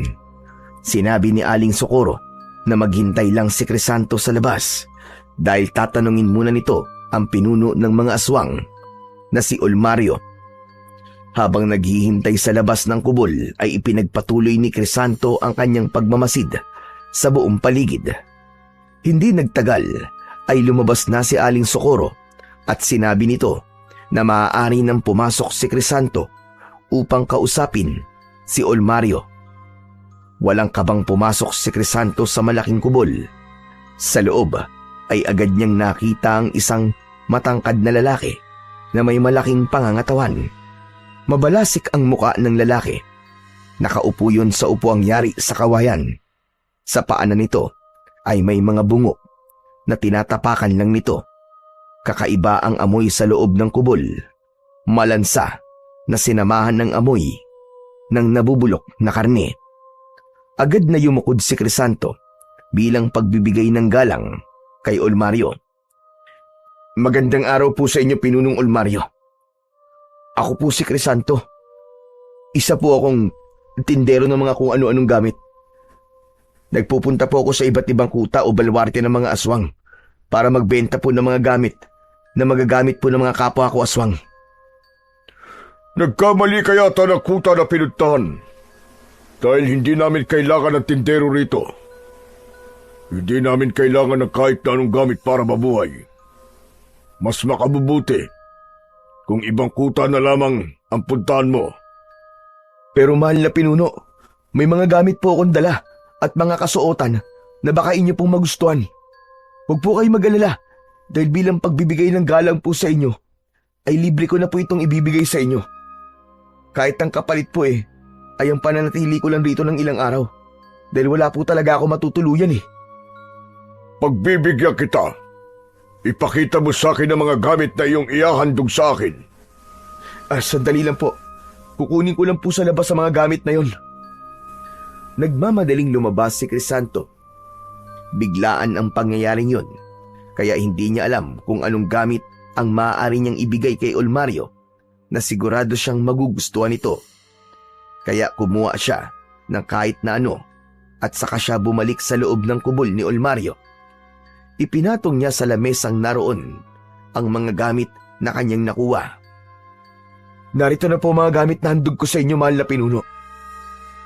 [SPEAKER 1] Sinabi ni Aling Socorro na maghintay lang si Crisanto sa labas dahil tatanungin muna nito ang pinuno ng mga aswang na si Olmario. Habang naghihintay sa labas ng kubol ay ipinagpatuloy ni Crisanto ang kanyang pagmamasid sa buong paligid. Hindi nagtagal ay lumabas na si Aling Socorro at sinabi nito na maaari nang pumasok si Crisanto upang kausapin si Olmario. Walang kabang pumasok si Crisanto sa malaking kubol. Sa loob ay agad niyang nakita ang isang matangkad na lalaki na may malaking pangangatawan. Mabalasik ang muka ng lalaki. Nakaupo yun sa upuang yari sa kawayan. Sa paanan nito ay may mga bungo na tinatapakan lang nito. Kakaiba ang amoy sa loob ng kubol. Malansa na sinamahan ng amoy ng nabubulok na karne. Agad na yumukod si Crisanto bilang pagbibigay ng galang kay Olmario. Magandang araw po sa inyo, Pinunong Olmario. Ako po si Crisanto. Isa po akong tindero ng mga kung ano-anong gamit. Nagpupunta po ako sa iba't ibang kuta o baluarte ng mga aswang para magbenta po ng mga gamit na magagamit po ng mga kapwa ko aswang.
[SPEAKER 2] Nagkamali kaya yata ng kuta na pinuntahan dahil hindi namin kailangan ng tindero rito. Hindi namin kailangan ng kahit na anong gamit para mabuhay. Mas makabubuti kung ibang kuta na lamang ang puntahan mo.
[SPEAKER 1] Pero mahal na pinuno, may mga gamit po akong dala at mga kasuotan na baka inyo pong magustuhan. Huwag po kayo mag-alala dahil bilang pagbibigay ng galang po sa inyo, ay libre ko na po itong ibibigay sa inyo. Kahit ang kapalit po ay ang pananatili ko lang rito ng ilang araw dahil wala po talaga ako matutuluyan
[SPEAKER 2] Pagbibigyan kita. Ipakita mo sa akin ang mga gamit na iyong ihahandog sa akin.
[SPEAKER 1] Sandali lang po. Kukunin ko lang po sa labas sa mga gamit na yon. Nagmamadaling lumabas si Crisanto. Biglaan ang pangyayaring yon, kaya hindi niya alam kung anong gamit ang maaari niyang ibigay kay Olmario na sigurado siyang magugustuhan ito. Kaya kumuha siya ng kahit na ano at saka siya bumalik sa loob ng kubol ni Olmario. Ipinatong niya sa lamesang naroon ang mga gamit na kanyang nakuha. Narito na po mga gamit na handog ko sa inyo, mahal na pinuno.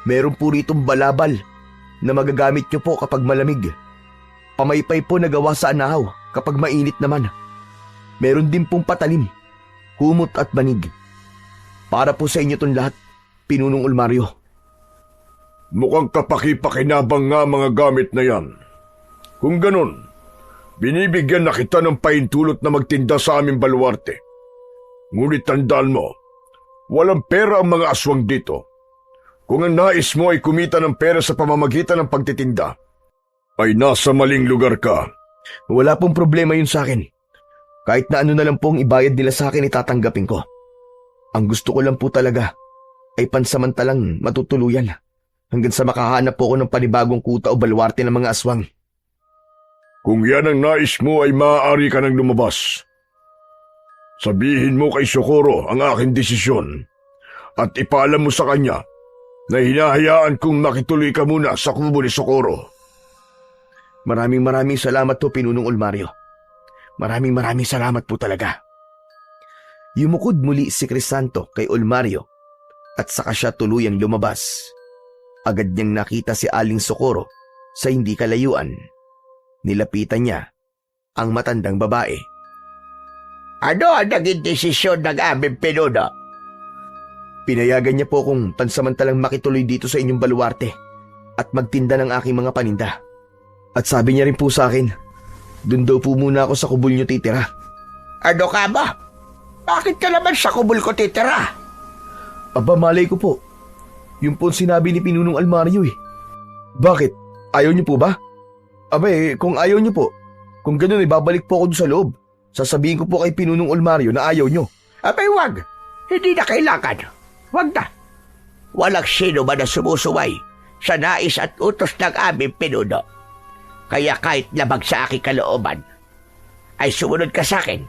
[SPEAKER 1] Meron po ritong balabal na magagamit niyo po kapag malamig. Pamaypay po na gawa sa anahaw kapag mainit naman. Meron din pong patalim, kumot at banig. Para po sa inyo itong lahat, Pinunong Olmario.
[SPEAKER 2] Mukhang kapaki-pakinabang nga mga gamit na yan. Kung ganun, binibigyan na kita ng paintulot na magtinda sa aming baluarte. Ngunit tandaan mo, walang pera ang mga aswang dito. Kung ang nais mo ay kumita ng pera sa pamamagitan ng pagtitinda, ay nasa maling lugar ka.
[SPEAKER 1] Wala pong problema yun sa akin. Kahit na ano na lang pong ibayad nila sa akin, itatanggapin ko. Ang gusto ko lang po talaga ay pansamantalang matutuluyan hanggang sa makahanap po ako ng panibagong kuta o baluarte ng mga aswang.
[SPEAKER 2] Kung yan ang nais mo ay maaari ka nang lumabas. Sabihin mo kay Socorro ang aking desisyon at ipaalam mo sa kanya na hinahayaan kong makituloy ka muna sa kubo ni Socorro.
[SPEAKER 1] Maraming salamat po, Pinunong Olmario. Maraming salamat po talaga. Yumukod muli si Crisanto kay Olmario at saka siya tuluyang lumabas. Agad niyang nakita si Aling Socorro sa hindi kalayuan. Nilapitan niya ang matandang babae.
[SPEAKER 4] Ano ang naging desisyon ng aming pinuno?
[SPEAKER 1] Pinayagan niya po kung pansamantalang makituloy dito sa inyong baluarte at magtinda ng aking mga paninda. At sabi niya rin po sa akin, doon daw po muna ako sa kubol niyo titira.
[SPEAKER 4] Ano ka ba? Bakit ka naman sa kubol ko titira?
[SPEAKER 1] Aba, malay ko po. Yung po sinabi ni Pinunong Almario eh. Bakit? Ayaw niyo po ba? Aba kung ayaw niyo po, kung gano'n babalik po ako doon sa loob. Sasabihin ko po kay Pinunong Olmario na ayaw niyo.
[SPEAKER 4] Abay, wag. Hindi na kailangan. Wag na. Walang sino man na sumusuway sa nais at utos ng aming pinuno. Kaya kahit labag sa aking kalooban, ay sumunod ka sa akin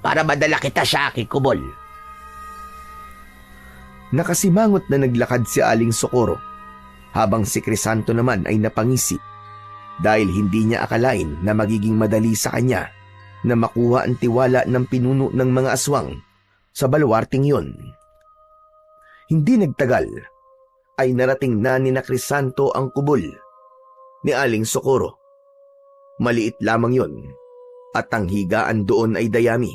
[SPEAKER 4] para madala kita sa aking kubol.
[SPEAKER 1] Nakasimangot na naglakad si Aling Socorro, habang si Crisanto naman ay napangisi dahil hindi niya akalain na magiging madali sa kanya na makuha ang tiwala ng pinuno ng mga aswang sa baluarting yun. Hindi nagtagal ay narating na ni Crisanto ang kubol ni Aling Socorro. Maliit lamang yon at ang higaan doon ay dayami.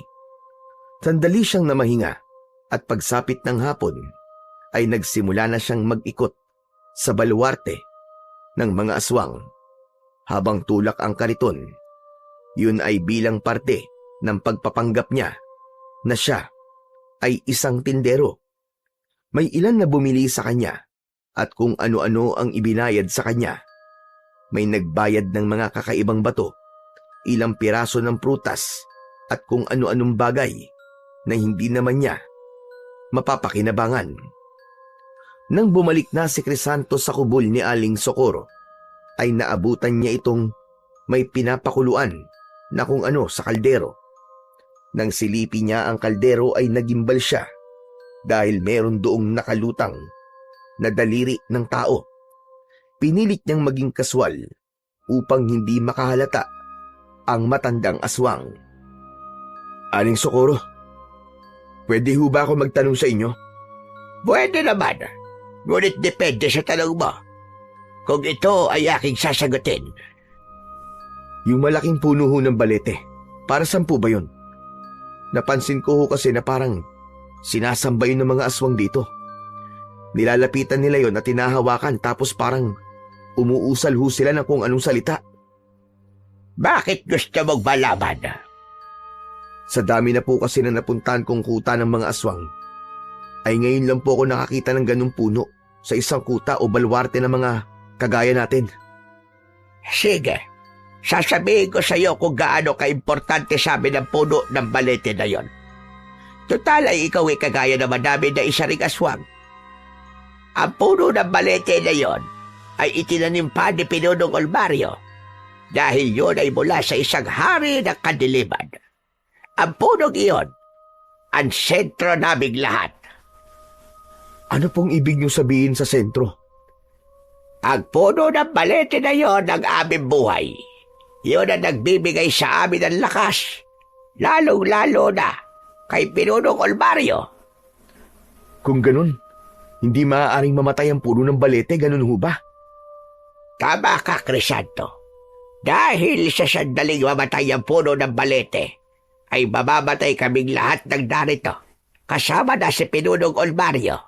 [SPEAKER 1] Sandali siyang namahinga at pagsapit ng hapon ay nagsimula na siyang mag-ikot sa baluarte ng mga aswang habang tulak ang kariton. Yun ay bilang parte ng pagpapanggap niya na siya ay isang tindero. May ilan na bumili sa kanya at kung ano-ano ang ibinayad sa kanya. May nagbayad ng mga kakaibang bato, ilang piraso ng prutas at kung ano-anong bagay na hindi naman niya mapapakinabangan. Nang bumalik na si Crisanto sa kubol ni Aling Socorro, ay naabutan niya itong may pinapakuluan na kung ano sa kaldero. Nang silipi niya ang kaldero ay nagimbal siya dahil meron doong nakalutang na daliri ng tao. Pinilit niyang maging kaswal upang hindi makahalata ang matandang aswang. Aling Socorro, pwede ho ba ako magtanong sa inyo?
[SPEAKER 4] Pwede naman, ngunit depende sa tanong mo. Kung ito ay aking sasagutin.
[SPEAKER 1] Yung malaking puno ho ng balete, para saan po ba yun? Napansin ko ho kasi na parang sinasamba yun ng mga aswang dito. Nilalapitan nila yon at tinahawakan tapos parang umuusal ho sila ng kung anong salita.
[SPEAKER 4] Bakit gusto mong malaman?
[SPEAKER 1] Sa dami na po kasi na napuntahan kong kuta ng mga aswang, ay ngayon lang po ako nakakita ng ganung puno sa isang kuta o baluarte ng mga kagaya natin.
[SPEAKER 4] Sige, sasabihin ko sa iyo kung gaano kaimportante sa amin ang puno ng balete na yon. Total ay ikaw ay kagaya naman namin na isa ring aswang. Ang puno ng balete na yon ay itinanim pa ni Pinunong Olmario dahil yon ay mula sa isang hari ng kadiliman. Ang punong iyon, ang sentro naming lahat.
[SPEAKER 1] Ano pong ibig niyo sabihin sa sentro?
[SPEAKER 4] Ang puno ng balete na yon ang aming buhay. Yun ang nagbibigay sa amin ng lakas, lalong-lalo na kay Pinunong Olmario.
[SPEAKER 1] Kung ganun, hindi maaaring mamatay ang puno ng balete, ganun ho ba?
[SPEAKER 4] Tama ka, Crisanto. Dahil sa sandaling mamatay ang puno ng balete, ay mamamatay kaming lahat ng narito, kasama na si Pinunong Olmario.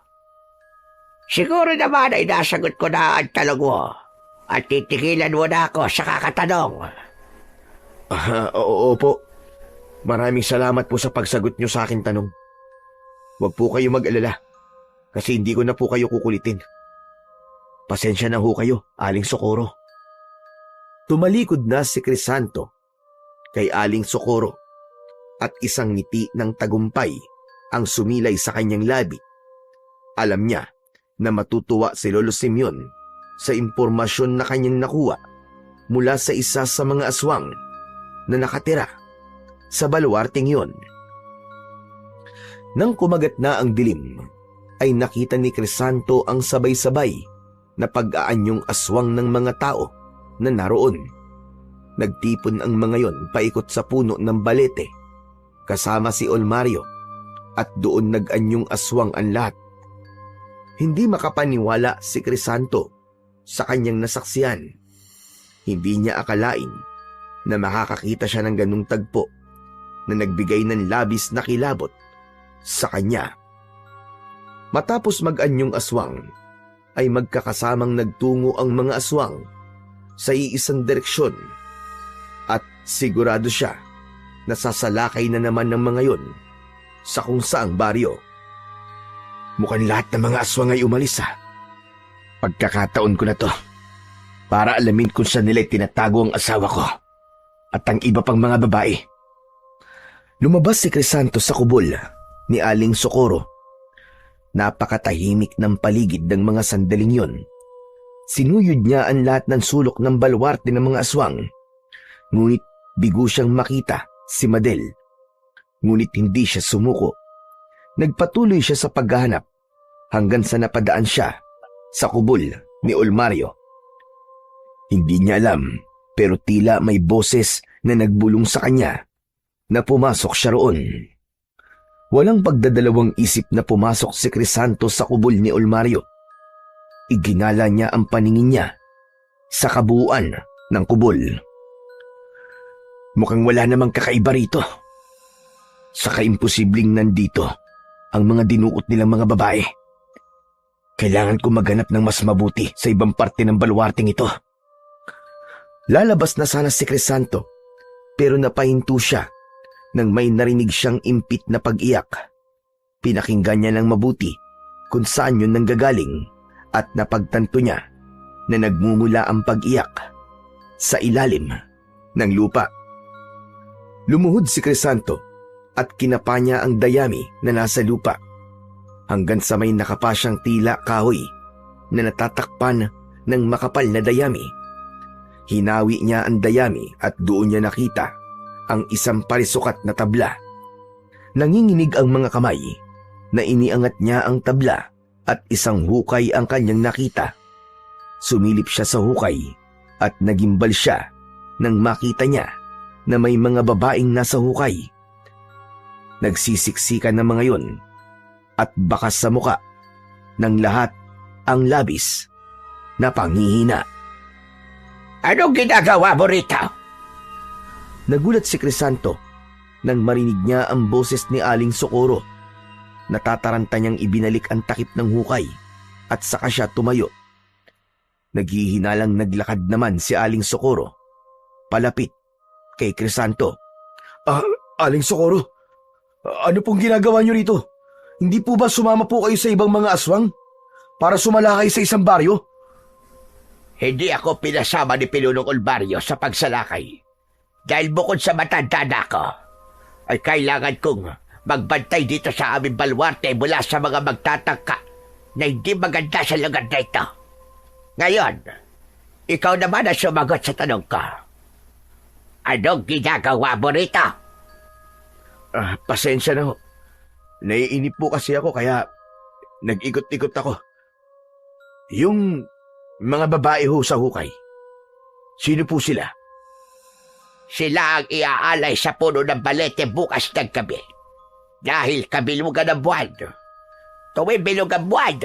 [SPEAKER 4] Siguro naman ay nasagot ko na ang tanong mo at titigilan mo na ako sa kakatanong.
[SPEAKER 1] Opo. Maraming salamat po sa pagsagot niyo sa aking tanong. Huwag po kayo mag-alala kasi hindi ko na po kayo kukulitin. Pasensya na ho kayo, Aling Socorro. Tumalikod na si Crisanto kay Aling Socorro at isang ngiti ng tagumpay ang sumilay sa kanyang labi. Alam niya na matutuwa si Lolo Simeon sa impormasyon na kanyang nakuha mula sa isa sa mga aswang na nakatira sa baluarteng yon. Nang kumagat na ang dilim, ay nakita ni Crisanto ang sabay-sabay na pag-aanyong aswang ng mga tao na naroon. Nagtipon ang mga yon paikot sa puno ng balete, kasama si Olmario, at doon nag-anyong aswang ang lahat. Hindi makapaniwala si Crisanto sa kanyang nasaksiyan. Hindi niya akalain na makakakita siya ng ganung tagpo na nagbigay ng labis na kilabot sa kanya. Matapos mag-anyong aswang, ay magkakasamang nagtungo ang mga aswang sa iisang direksyon at sigurado siya na sasalakay na naman ng mga yon sa kung saang baryo. Mukhang lahat ng mga aswang ay umalis ha. Pagkakataon ko na to para alamin kung saan nila'y tinatago ang asawa ko at ang iba pang mga babae. Lumabas si Crisanto sa kubol ni Aling Socorro. Napakatahimik ng paligid ng mga sandaling yon. Sinuyod niya ang lahat ng sulok ng baluarte ng mga aswang. Ngunit bigo siyang makita si Madel. Ngunit hindi siya sumuko. Nagpatuloy siya sa paghahanap hanggang sa napadaan siya sa kubol ni Olmario. Hindi niya alam pero tila may boses na nagbulong sa kanya na pumasok siya roon. Walang pagdadalawang isip na pumasok si Crisanto sa kubol ni Olmario. Iginala niya ang paningin niya sa kabuuan ng kubol. Mukhang wala namang kakaiba rito. Saka imposibleng nandito ang mga dinukot nilang mga babae. Kailangan ko maghanap ng mas mabuti sa ibang parte ng baluarteng ito. Lalabas na sana si Crisanto pero napahinto siya nang may narinig siyang impit na pag-iyak. Pinakinggan niya ng mabuti kung saan yun nanggagaling at napagtanto niya na nagmumula ang pag-iyak sa ilalim ng lupa. Lumuhod si Crisanto at kinapa niya ang dayami na nasa lupa hanggang sa may nakapasyang tila kahoy na natatakpan ng makapal na dayami. Hinawi niya ang dayami at doon niya nakita ang isang parisukat na tabla. Nanginginig ang mga kamay na iniangat niya ang tabla at isang hukay ang kanyang nakita. Sumilip siya sa hukay at nagimbal siya nang makita niya na may mga babaeng nasa hukay. Nagsisiksikan ng mga yon at bakas sa muka ng lahat ang labis na panghihina.
[SPEAKER 4] Anong ginagawa mo rito?
[SPEAKER 1] Nagulat si Crisanto nang marinig niya ang boses ni Aling Socorro. Natataranta niyang ibinalik ang takip ng hukay at saka siya tumayo. Naghihinalang naglakad naman si Aling Socorro palapit kay Crisanto. Aling Socorro, ano pong ginagawa niyo rito? Hindi po ba sumama po kayo sa ibang mga aswang para sumalakay sa isang baryo?
[SPEAKER 4] Hindi ako pinasama ni Pinunong Olmario sa pagsalakay. Dahil bukod sa matanda na ako, ay kailangan kong magbantay dito sa aming baluarte mula sa mga magtatangka na hindi maganda sa lugar na ito. Ngayon, ikaw naman ang sumagot sa tanong ko. Anong ginagawa mo rito?
[SPEAKER 1] Pasensya na ho. Naiinip po kasi ako kaya nag-ikot-ikot ako. Yung mga babae ho sa hukay, sino po sila?
[SPEAKER 4] Sila ang iaalay sa puno ng balete bukas ng gabi. Dahil kabilugan ng buwan. Tuwing bilog ang buwan,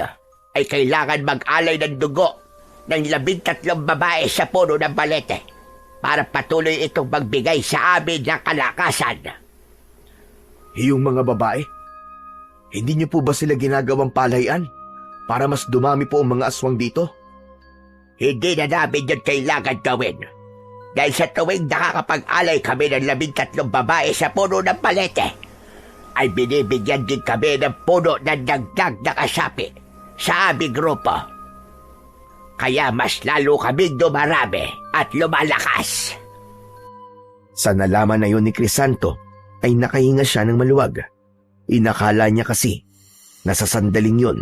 [SPEAKER 4] ay kailangan mag-alay ng dugo ng 13 babae sa puno ng balete para patuloy itong magbigay sa amin ng kalakasan.
[SPEAKER 1] Yung mga babae? Hindi niyo po ba sila ginagawang palayan para mas dumami po ang mga aswang dito?
[SPEAKER 4] Hindi na namin yun kailangan gawin. Dahil sa tuwing nakakapag-alay kami ng 13 babae sa puno ng balete, ay binibigyan din kami ng puno ng dagdag na kasapi sa aming grupo. Kaya mas lalo kaming dumarami at lumalakas.
[SPEAKER 1] Sa nalaman na yon ni Crisanto ay nakahinga siya ng maluwag. Inakala niya kasi na sa sandaling yon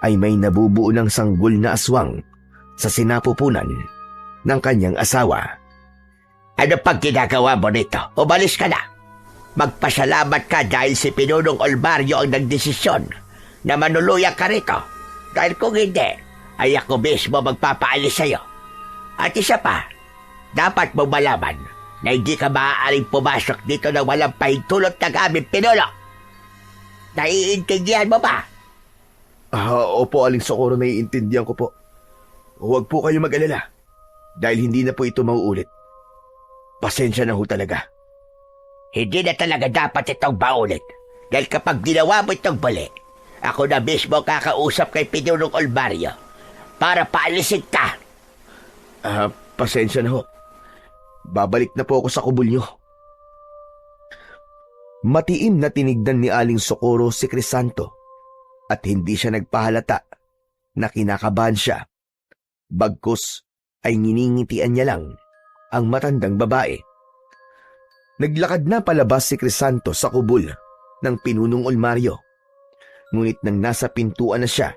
[SPEAKER 1] ay may nabubuo ng sanggol na aswang sa sinapupunan ng kanyang asawa.
[SPEAKER 4] Ano pag ginagawa mo nito? Umalis ka na. Magpasalamat ka dahil si Pinunong Olmario ang nagdesisyon na manuluyan ka rito. Dahil kung hindi, ay ako mismo magpapaalis sa'yo. At isa pa, dapat mong malaman na hindi ka maaaring pumasok dito na walang pahintulot ng aming pinuno. Naiintindihan mo ba?
[SPEAKER 1] Opo, Aling Socorro, naiintindihan ko po. Huwag po kayo mag-alala dahil hindi na po ito mauulit. Pasensya na ho talaga.
[SPEAKER 4] Hindi na talaga dapat itong maulit. Dahil kapag ginawa mo itong bali, ako na mismo kakausap kay Pinunong Olmario para paalisin ka.
[SPEAKER 1] Pasensya na ho. Babalik na po ako sa kubol nyo. Matiim na tinignan ni Aling Socorro si Crisanto at hindi siya nagpahalata na kinakabahan siya. Bagkus ay nginingitian niya lang ang matandang babae. Naglakad na palabas si Crisanto sa kubol ng Pinunong Olmario. Ngunit nang nasa pintuan na siya,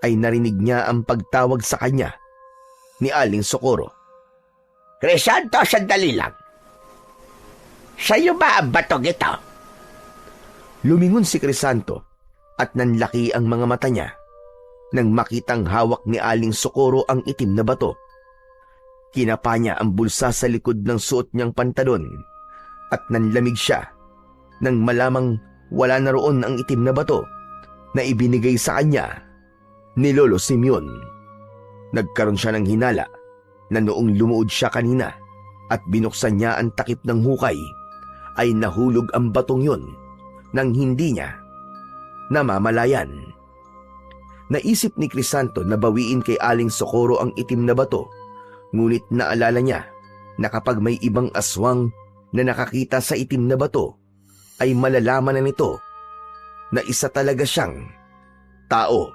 [SPEAKER 1] ay narinig niya ang pagtawag sa kanya ni Aling Socorro.
[SPEAKER 4] Crisanto, sandali lang. Sa'yo ba ang batong ito?
[SPEAKER 1] Lumingon si Crisanto at nanlaki ang mga mata niya nang makitang hawak ni Aling Socorro ang itim na bato. Kinapa niya ang bulsa sa likod ng suot niyang pantalon at nanlamig siya nang malamang wala na roon ang itim na bato na ibinigay sa kanya ni Lolo Simeon. Nagkaroon siya ng hinala na noong lumuod siya kanina at binuksan niya ang takip ng hukay ay nahulog ang batong yun nang hindi niya namamalayan. Naisip ni Crisanto na bawiin kay Aling Socorro ang itim na bato, ngunit naalala niya na kapag may ibang aswang na nakakita sa itim na bato ay malalaman na nito na isa talaga siyang tao.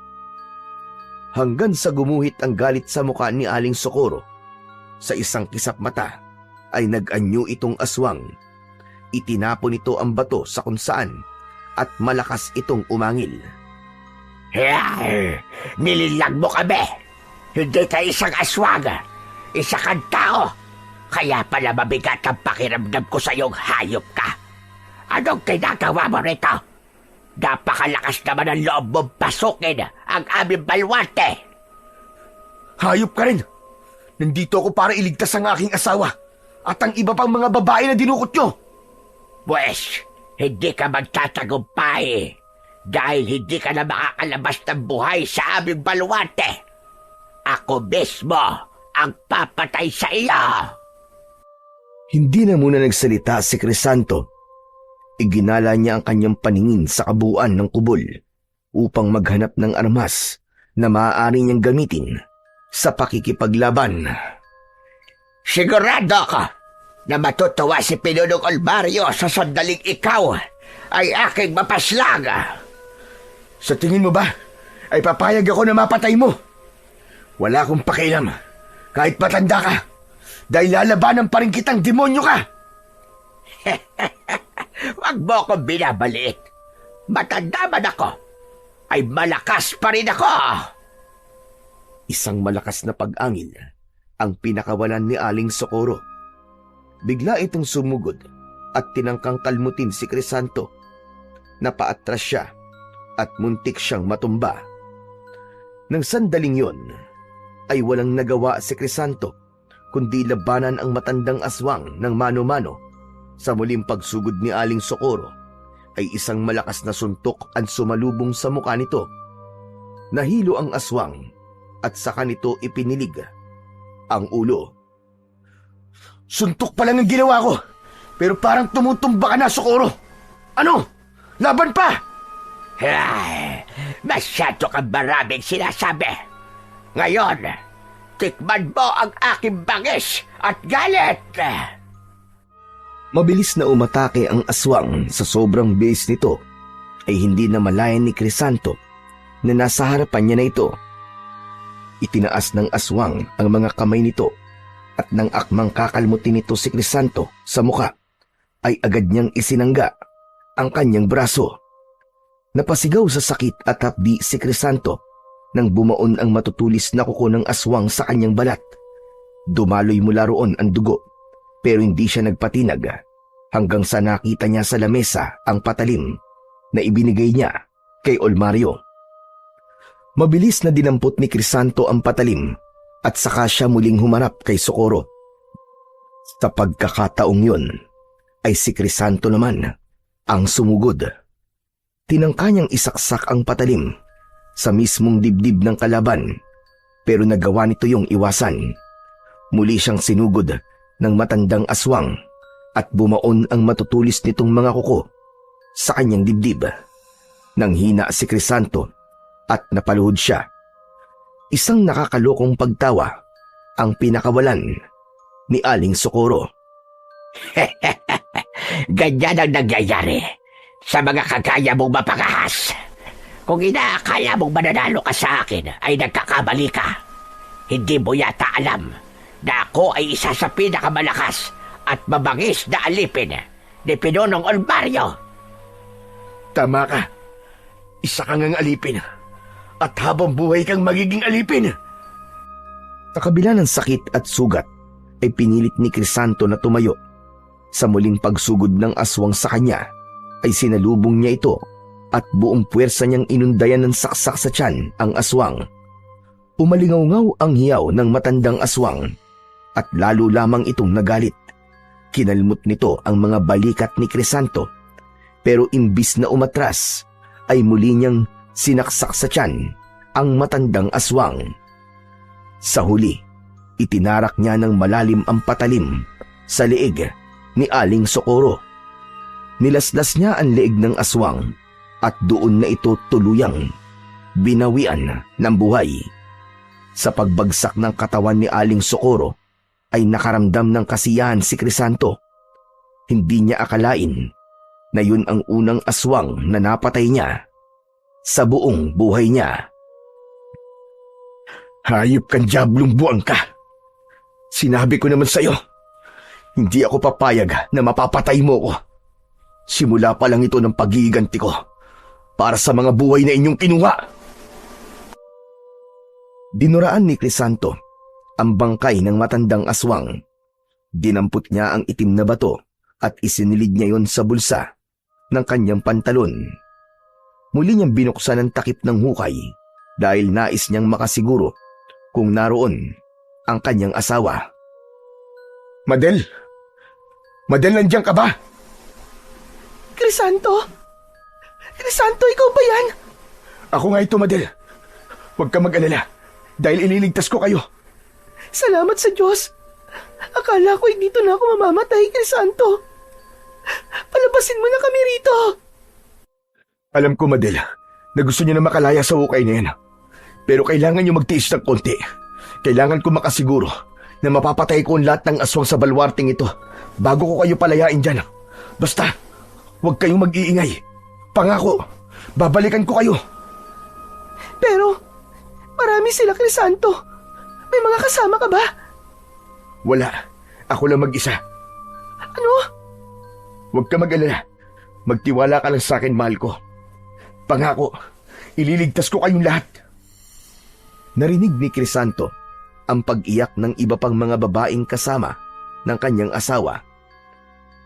[SPEAKER 1] Hanggang sa gumuhit ang galit sa mukha ni Aling Socorro, sa isang kisap mata ay nag-anyo itong aswang. Itinapon nito ang bato sa kung saan at malakas itong umangil.
[SPEAKER 4] Nililag mo kami. Hindi ka isang aswang. Isa kang tao. Kaya pala mabigat ang pakiramdam ko sa iyong hayop ka. Anong ginagawa mo rito? Napakalakas naman ang loob mong pasukin ang aming baluarte.
[SPEAKER 1] Hayop ka rin! Nandito ako para iligtas ang aking asawa at ang iba pang mga babae na dinukot nyo.
[SPEAKER 4] Pwes, hindi ka magtatagumpay dahil hindi ka na makakalabas ng buhay sa aming baluarte. Ako mismo ang papatay sa iyo.
[SPEAKER 1] Hindi na muna nagsalita si Crisanto. Iginala niya ang kanyang paningin sa kabuuan ng kubol upang maghanap ng armas na maaari niyang gamitin sa pakikipaglaban.
[SPEAKER 4] Sigurado ako na matutuwa si Pinunong Olmario sa sandaling ikaw ay aking mapaslang.
[SPEAKER 1] Sa tingin mo ba ay papayag ako na mapatay mo? Wala akong pakialam kahit matanda ka dahil lalabanan pa rin kitang demonyo ka.
[SPEAKER 4] Huwag mo akong binabaliit. Matanda man ako, ay malakas pa rin ako.
[SPEAKER 1] Isang malakas na pag-angil ang pinakawalan ni Aling Socorro. Bigla itong sumugod at tinangkang kalmutin si Crisanto. Napaatras siya at muntik siyang matumba. Nang sandaling yon, ay walang nagawa si Crisanto kundi labanan ang matandang aswang ng mano-mano. Sa muling pagsugod ni Aling Socorro, ay isang malakas na suntok ang sumalubong sa mukha nito. Nahilo ang aswang at saka nito ipinilig ang ulo. Suntok pa lang ang ginawa ko, pero parang tumutumba ka na, Socorro. Ano? Laban pa!
[SPEAKER 4] Ay, masyado kang maraming sinasabi. Ngayon, tikman mo ang aking bangis at galit.
[SPEAKER 1] Mabilis na umatake ang aswang. Sa sobrang bilis nito ay hindi na malayan ni Crisanto na nasa harapan niya na ito. Itinaas ng aswang ang mga kamay nito at nang akmang kakalmutin nito si Crisanto sa muka, ay agad niyang isinangga ang kanyang braso. Napasigaw sa sakit at hapdi si Crisanto nang bumaon ang matutulis na kuko ng aswang sa kanyang balat. Dumaloy mula roon ang dugo, pero hindi siya nagpatinag hanggang sa nakita niya sa lamesa ang patalim na ibinigay niya kay Olmario. Mabilis na dinampot ni Crisanto ang patalim at saka siya muling humarap kay Socorro. Sa pagkakataong yun, ay si Crisanto naman ang sumugod. Tinangka niyang isaksak ang patalim sa mismong dibdib ng kalaban, pero nagawa nito yung iwasan. Muli siyang sinugod ng matandang aswang at bumaon ang matutulis nitong mga kuko sa kanyang dibdib. Nang hina si Crisanto at napaluhod siya, isang nakakalokong pagtawa ang pinakawalan ni Aling Socorro.
[SPEAKER 4] Ganyan ang nangyayari sa mga kagaya mong mapangahas. Kung inaakala mong mananalo ka sa akin ay nagkakamali ka. Hindi mo yata alam na ako ay isa sa pinakamalakas at mabangis na alipin ni Pinonong Olmario.
[SPEAKER 1] Tama ka. Isa kang ang alipin. At habang buhay kang magiging alipin. Sa kabila ng sakit at sugat, ay pinilit ni Crisanto na tumayo. Sa muling pagsugod ng aswang sa kanya, ay sinalubong niya ito at buong puwersa niyang inundayan ng saksak sa tiyan ang aswang. Umalingaw-ngaw ang hiyaw ng matandang aswang at lalo lamang itong nagalit. Kinalmot nito ang mga balikat ni Crisanto, pero imbis na umatras, ay muli niyang sinaksak sa tiyan ang matandang aswang. Sa huli, itinarak niya ng malalim ang patalim sa leeg ni Aling Socorro. Nilaslas niya ang leeg ng aswang at doon na ito tuluyang binawian ng buhay. Sa pagbagsak ng katawan ni Aling Socorro, ay nakaramdam ng kasiyahan si Crisanto. Hindi niya akalain na yun ang unang aswang na napatay niya sa buong buhay niya. Hayop kang diablong buwang ka! Sinabi ko naman sa'yo, hindi ako papayag na mapapatay mo ko. Simula pa lang ito ng pagiganti ko para sa mga buhay na inyong kinuha. Dinuraan ni Crisanto ang bangkay ng matandang aswang. Dinampot niya ang itim na bato at isinilid niya yon sa bulsa ng kanyang pantalon. Muli niyang binuksan ang takip ng hukay dahil nais niyang makasiguro kung naroon ang kanyang asawa.
[SPEAKER 2] Madel? Madel, nandiyan ka ba?
[SPEAKER 3] Crisanto? Crisanto, ikaw ba yan?
[SPEAKER 2] Ako nga ito, Madel. Huwag ka mag-alala dahil ililigtas ko kayo.
[SPEAKER 3] Salamat sa Diyos. Akala ko dito na ako mamamatay, Crisanto. Palabasin mo na kami rito.
[SPEAKER 2] Alam ko, Madel, na gusto niyo na makalaya sa hukay na yan. Pero kailangan niyo magtiis ng konti. Kailangan ko makasiguro na mapapatay ko ang lahat ng aswang sa balwarting ito bago ko kayo palayain dyan. Basta, huwag kayong mag-iingay. Pangako, babalikan ko kayo.
[SPEAKER 3] Pero, marami sila, Crisanto. May mga kasama ka ba?
[SPEAKER 2] Wala. Ako lang mag-isa.
[SPEAKER 3] Ano?
[SPEAKER 2] Huwag ka mag-alala. Magtiwala ka lang sa akin, mahal ko. Pangako, ililigtas ko kayong lahat.
[SPEAKER 1] Narinig ni Crisanto ang pag-iyak ng iba pang mga babaeng kasama ng kanyang asawa.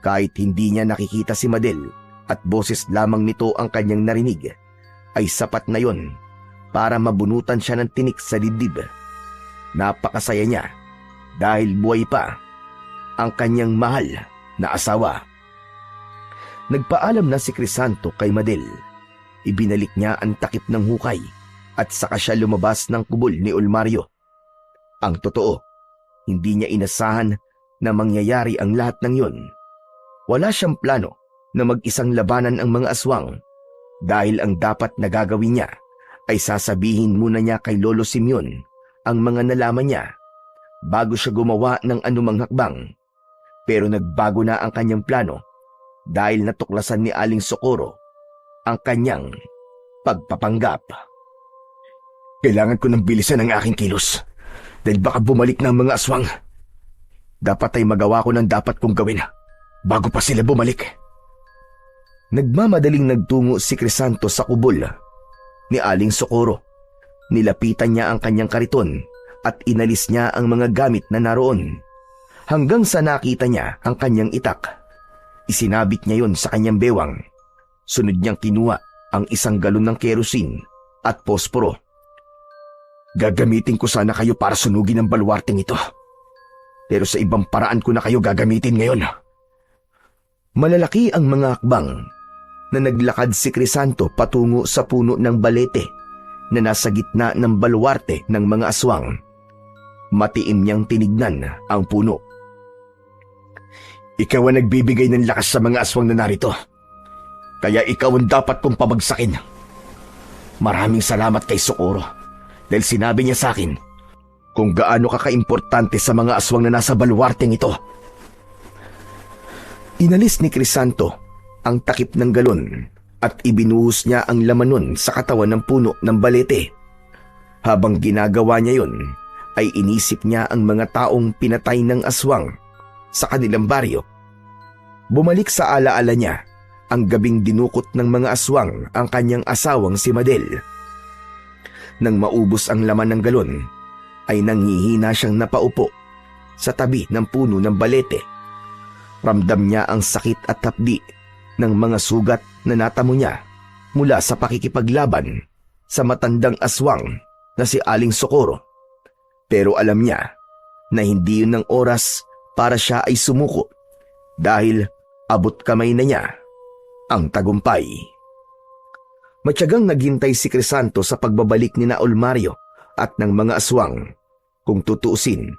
[SPEAKER 1] Kahit hindi niya nakikita si Madel at boses lamang nito ang kanyang narinig, ay sapat na yon para mabunutan siya ng tinik sa dibdib. Napakasaya niya dahil buhay pa ang kanyang mahal na asawa. Nagpaalam na si Crisanto kay Madel. Ibinalik niya ang takip ng hukay at saka siya lumabas ng kubol ni Olmario. Ang totoo, hindi niya inasahan na mangyayari ang lahat ng yon. Wala siyang plano na mag-isang labanan ang mga aswang dahil ang dapat na gagawin niya ay sasabihin muna niya kay Lolo Simeon ang mga nalaman niya bago siya gumawa ng anumang hakbang. Pero nagbago na ang kanyang plano dahil natuklasan ni Aling Socorro ang kanyang pagpapanggap. Kailangan ko ng bilisan ang aking kilos. Dahil baka bumalik na ang mga aswang. Dapat ay magawa ko ng dapat kong gawin bago pa sila bumalik. Nagmamadaling nagtungo si Crisanto sa kubol ni Aling Socorro. Nilapitan niya ang kanyang kariton at inalis niya ang mga gamit na naroon. Hanggang sa nakita niya ang kanyang itak. Isinabit niya yon sa kanyang bewang. Sunod niyang kinuha ang isang galon ng kerosene at posporo. Gagamitin ko sana kayo para sunugin ang baluarteng ito. Pero sa ibang paraan ko na kayo gagamitin ngayon. Malalaki ang mga akbang na naglakad si Crisanto patungo sa puno ng balete na nasa gitna ng baluarte ng mga aswang. Matiim niyang tinignan ang puno. Ikaw ang nagbibigay ng lakas sa mga aswang na narito. Kaya ikaw ang dapat kong pabagsakin. Maraming salamat kay Socorro dahil sinabi niya sa akin kung gaano ka kaimportante sa mga aswang na nasa baluarteng ito. Inalis ni Crisanto ang takip ng galon at ibinuhos niya ang laman nun sa katawan ng puno ng balete. Habang ginagawa niya yon, ay inisip niya ang mga taong pinatay ng aswang sa kanilang baryo. Bumalik sa alaala niya ang gabing dinukot ng mga aswang ang kanyang asawang si Madel. Nang maubos ang laman ng galon, ay nanghihina siyang napaupo sa tabi ng puno ng balete. Ramdam niya ang sakit at hapdi ng mga sugat na natamo niya mula sa pakikipaglaban sa matandang aswang na si Aling Socorro. Pero alam niya na hindi yun ang oras para siya ay sumuko dahil abot kamay na niya ang tagumpay. Matyagang naghintay si Crisanto sa pagbabalik ni Naol Mario at ng mga aswang. Kung tutuusin,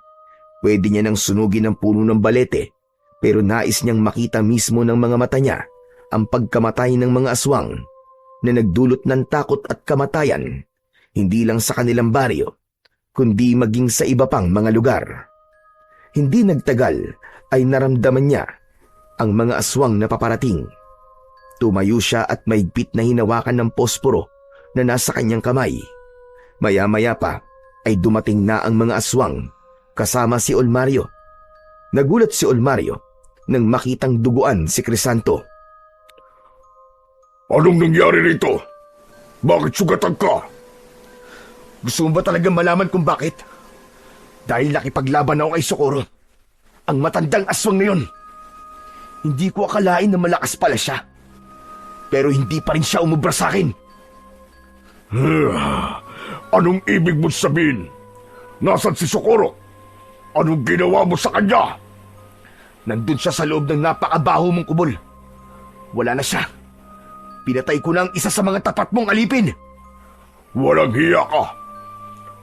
[SPEAKER 1] pwede niya nang sunugin ang puno ng balete pero nais niyang makita mismo ng mga mata niya ang pagkamatay ng mga aswang na nagdulot ng takot at kamatayan hindi lang sa kanilang baryo kundi maging sa iba pang mga lugar. Hindi nagtagal ay naramdaman niya ang mga aswang na paparating. Tumayo siya at mahigpit na hinawakan ng posporo na nasa kanyang kamay. Maya-maya pa ay dumating na ang mga aswang kasama si Olmario. Nagulat si Olmario nang makitang duguan si Crisanto.
[SPEAKER 2] Anong nangyari rito? Bakit sugatan ka?
[SPEAKER 1] Gusto mo ba talagang malaman kung bakit? Dahil nakipaglaban ako kay Socorro. Ang matandang aswang na yun. Hindi ko akalain na malakas pala siya. Pero hindi pa rin siya umubra sa akin.
[SPEAKER 2] Anong ibig mo sabihin? Nasaan si Socorro? Anong ginawa mo sa kanya?
[SPEAKER 1] Nandun siya sa loob ng napakabaho mong kubol. Wala na siya. Pinatay ko na ang isa sa mga tapat mong alipin.
[SPEAKER 2] Walang hiya ka.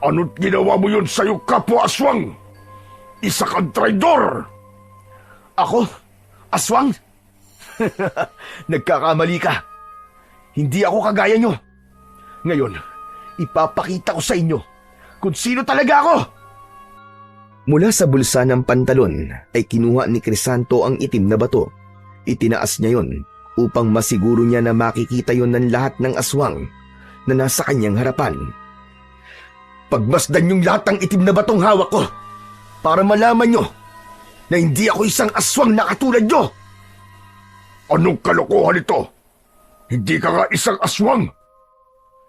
[SPEAKER 2] Ano't ginawa mo yun sa'yo kapwa aswang? Isa kang traidor!
[SPEAKER 1] Ako? Aswang? Nagkakamali ka. Hindi ako kagaya nyo. Ngayon, ipapakita ko sa inyo kung sino talaga ako. Mula sa bulsa ng pantalon ay kinuha ni Crisanto ang itim na bato. Itinaas niya yon upang masiguro niya na makikita yon ng lahat ng aswang na nasa kanyang harapan. Pagmasdan yung lahat ng itim na batong hawak ko para malaman nyo na hindi ako isang aswang na katulad nyo.
[SPEAKER 2] Anong kalokohan ito? Hindi ka nga isang aswang.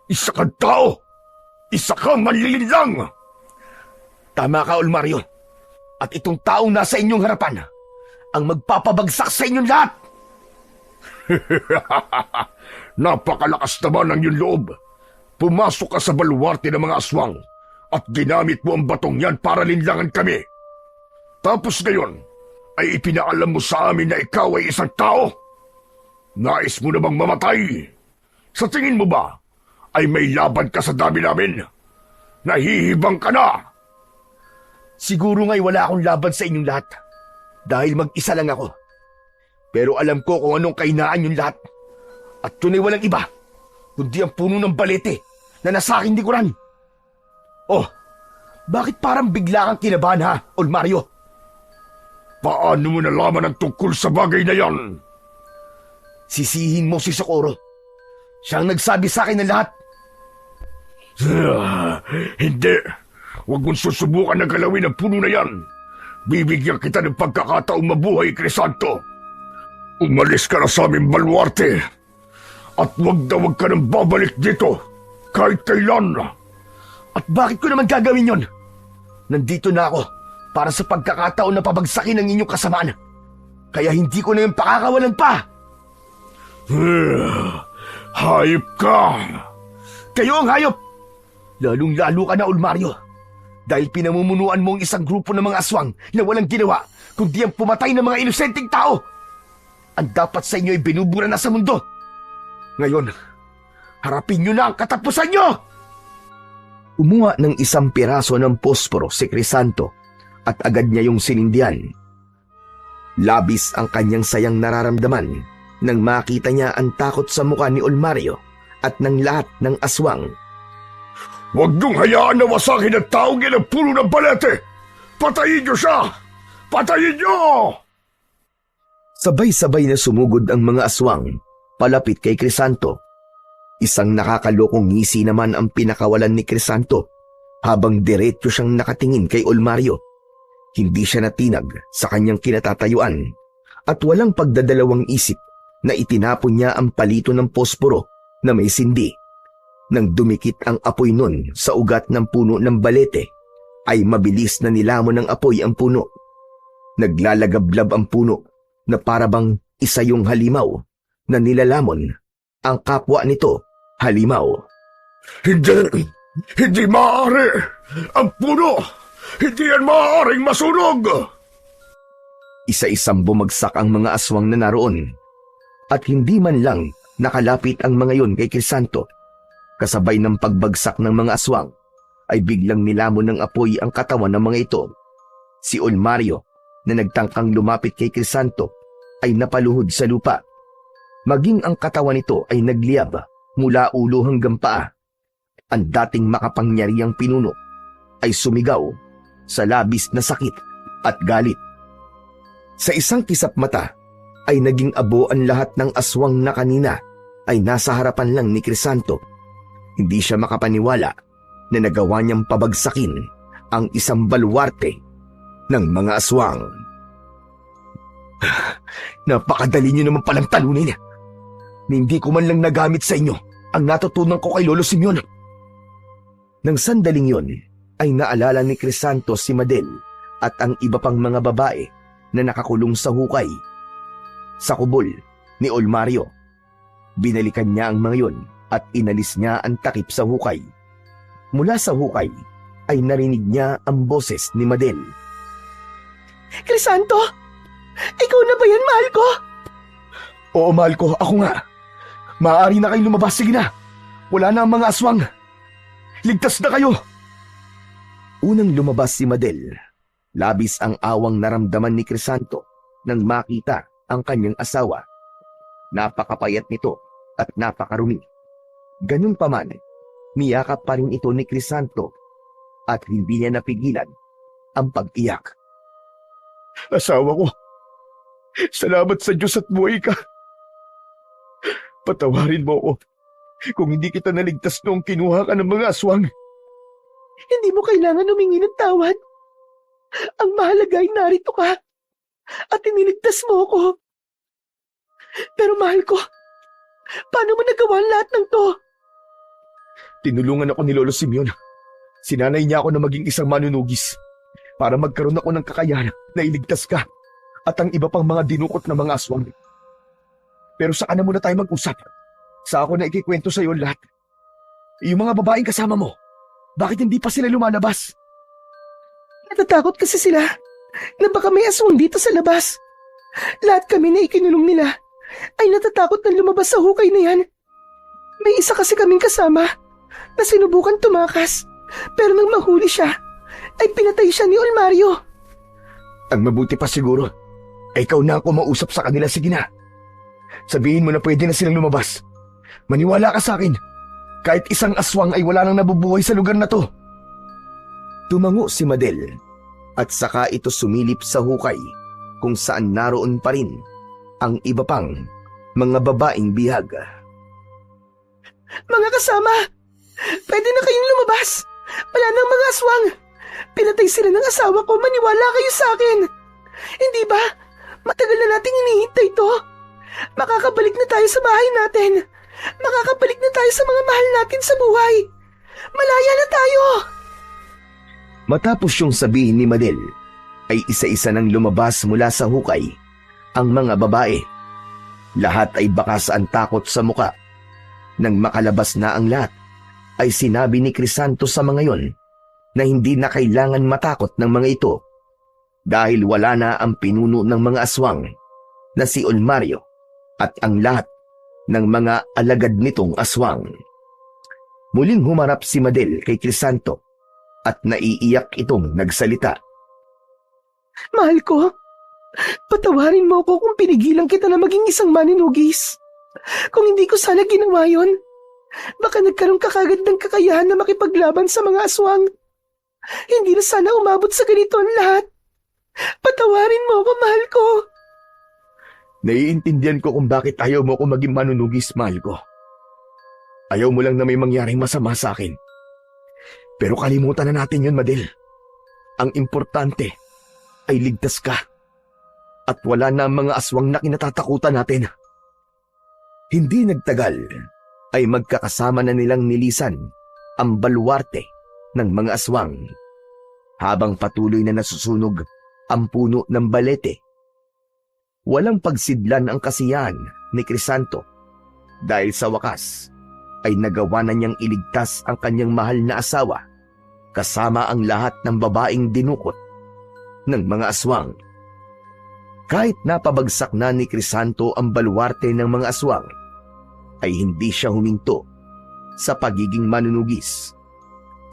[SPEAKER 2] Isa kang tao. Isa kang manlilinlang.
[SPEAKER 1] Tama ka, Olmario. At itong taong nasa inyong harapan ang magpapabagsak sa inyong lahat.
[SPEAKER 2] Napakalakas naman ang iyong loob. Pumasok ka sa baluarte ng mga aswang at ginamit mo ang batong yan para linlangan kami. Tapos ngayon ay ipinaalam mo sa amin na ikaw ay isang tao. Nais mo namang mamatay. Sa tingin mo ba ay may laban ka sa dami namin? Nahihibang ka na.
[SPEAKER 1] Siguro nga'y wala akong laban sa inyong lahat dahil mag-isa lang ako. Pero alam ko kung anong kainaan yung lahat. At yun ay walang iba kundi ang puno ng balete na nasa aking likuran. Oh, bakit parang bigla kang kinabahan ha, Olmario?
[SPEAKER 2] Paano mo nalaman ang tungkol sa bagay na yan?
[SPEAKER 1] Sisihin mo si Socorro. Siyang nagsabi sa akin ng lahat.
[SPEAKER 2] Hindi. Huwag mong susubukan na galawin ang puno na yan. Bibigyan kita ng pagkakataong mabuhay, Crisanto. Umalis ka na sa aming baluarte. At huwag ka nang babalik dito. Kahit kailan.
[SPEAKER 1] At bakit ko naman gagawin yon? Nandito na ako para sa pagkakataon na pabagsakin ang inyong kasamaan. Kaya hindi ko na yung pakakawalan pa.
[SPEAKER 2] Hayop ka.
[SPEAKER 1] Kayo ang hayop! Lalong-lalo ka na, Ulmario. Dahil pinamumunuan mo ang isang grupo ng mga aswang na walang ginawa kundi ang pumatay ng mga inosenteng tao. Ang dapat sa inyo ay binubura na sa mundo. Ngayon, harapin nyo na ang katapusan nyo! Umuha ng isang piraso ng posporo si Crisanto at agad niya yung sinindihan. Labis ang kanyang sayang nararamdaman nang makita niya ang takot sa mukha ni Ulmario at ng lahat ng aswang.
[SPEAKER 2] Huwag niyong hayaan na wasakin ang taong yan ang puno ng balete! Patayin niyo siya! Patayin niyo!
[SPEAKER 1] Sabay-sabay na sumugod ang mga aswang palapit kay Crisanto. Isang nakakalokong ngisi naman ang pinakawalan ni Crisanto habang diretso siyang nakatingin kay Ulmario. Hindi siya natinag sa kanyang kinatatayuan at walang pagdadalawang isip na itinapon niya ang palito ng posporo na may sindi. Nang dumikit ang apoy nun sa ugat ng puno ng balete, ay mabilis na nilamon ng apoy ang puno. Naglalagablab ang puno na parabang isa yung halimaw na nilalamon ang kapwa nito halimaw.
[SPEAKER 2] Hindi maaari! Ang puno! Hindi yan maaaring masunog!
[SPEAKER 1] Isa-isang bumagsak ang mga aswang na naroon at hindi man lang nakalapit ang mga yon kay Crisanto. Kasabay ng pagbagsak ng mga aswang ay biglang nilamon ng apoy ang katawan ng mga ito. Si Ulmario na nagtangkang lumapit kay Crisanto ay napaluhod sa lupa. Maging ang katawan nito ay nagliyab mula ulo hanggang paa. Ang dating makapangyarihang pinuno ay sumigaw sa labis na sakit at galit. Sa isang kisap mata ay naging abo ang lahat ng aswang na kanina ay nasa harapan lang ni Crisanto. Hindi siya makapaniwala na nagawa niyang pabagsakin ang isang baluarte ng mga aswang. Napakadali niyo naman palang talunin. Hindi ko man lang nagamit sa inyo ang natutunan ko kay Lolo Simeon. Nang sandaling yon ay naalala ni Crisanto si Madel at ang iba pang mga babae na nakakulong sa hukay. Sa kubol ni Ulmario, binalikan niya ang mga yon at inalis niya ang takip sa hukay. Mula sa hukay ay narinig niya ang boses ni Madel.
[SPEAKER 3] Crisanto! Ikaw na ba yan, mahal ko?
[SPEAKER 1] Oo, mahal ko. Ako nga. Maaari na kayong lumabas. Sige na. Wala na ang mga aswang. Ligtas na kayo. Unang lumabas si Madel. Labis ang awang naramdaman ni Crisanto nang makita ang kanyang asawa. Napakapayat nito at napakarumi. Ganun pa man, niyakap pa rin ito ni Crisanto at hindi niya napigilan ang pag-iyak.
[SPEAKER 2] Asawa ko, salamat sa Diyos at buhay ka. Patawarin mo ako kung hindi kita naligtas noong kinuha ka ng mga aswang.
[SPEAKER 3] Hindi mo kailangan humingi ng tawad. Ang mahalaga ay narito ka at iniligtas mo ako. Pero mahal ko, paano mo nagawa ang lahat ng to?
[SPEAKER 1] Tinulungan ako ni Lolo Simeon. Sinanay niya ako na maging isang manunugis para magkaroon ako ng kakayahan na iligtas ka at ang iba pang mga dinukot na mga aswang. Pero saka na muna tayo mag-usap. Sa ako na ikikwento sa iyo lahat. Yung mga babaeng kasama mo, bakit hindi pa sila lumalabas?
[SPEAKER 3] Natatakot kasi sila na baka may aswang dito sa labas. Lahat kami na ikinulong nila ay natatakot na lumabas sa hukay na yan. May isa kasi kaming kasama na sinubukan tumakas, pero nang mahuli siya, ay pinatay siya ni Ulmario.
[SPEAKER 1] Ang mabuti pa siguro, ay ikaw na ang kumausap sa kanila. Sige na. Sabihin mo na pwede na silang lumabas. Maniwala ka sa akin. Kahit isang aswang ay wala nang nabubuhay sa lugar na to. Tumango si Madel at saka ito sumilip sa hukay kung saan naroon pa rin ang iba pang mga babaeng bihag.
[SPEAKER 3] Mga kasama, Pwede na kayong lumabas. Wala nang mga aswang. Pinatay sila ng asawa ko. Maniwala kayo sa akin. Hindi ba? Matagal na nating hinihintay to. Makakabalik na tayo sa bahay natin. Makakabalik na tayo sa mga mahal natin sa buhay. Malaya na tayo.
[SPEAKER 1] Matapos yung sabihin ni Madel, ay isa-isa nang lumabas mula sa hukay ang mga babae. Lahat ay bakas ang takot sa muka. Nang makalabas na ang lahat, ay sinabi ni Crisanto sa mga yon na hindi na kailangan matakot ng mga ito dahil wala na ang pinuno ng mga aswang na si Olmario at ang lahat ng mga alagad nitong aswang. Muling humarap si Madel kay Crisanto at naiiyak itong nagsalita.
[SPEAKER 3] Mahal ko, patawarin mo ako kung pinigilan kita na maging isang maninugis. Kung hindi ko sana ginawa yon, baka nagkaroon ka kagad ng kakayahan na makipaglaban sa mga aswang. Hindi na sana umabot sa ganito ang lahat. Patawarin mo ako, mahal ko.
[SPEAKER 1] Naiintindihan ko kung bakit ayaw mo ko maging manunugis, mahal ko. Ayaw mo lang na may mangyaring masama sa akin. Pero kalimutan na natin yun, Madel. Ang importante ay ligtas ka. At wala na ang mga aswang na kinatatakutan natin. Hindi nagtagal ay magkakasama na nilang nilisan ang baluarte ng mga aswang. Habang patuloy na nasusunog ang puno ng balete, walang pagsidlan ang kasiyahan ni Crisanto dahil sa wakas ay nagawa na niyang iligtas ang kanyang mahal na asawa kasama ang lahat ng babaeng dinukot ng mga aswang. Kahit napabagsak na ni Crisanto ang baluarte ng mga aswang, ay hindi siya huminto sa pagiging manunugis.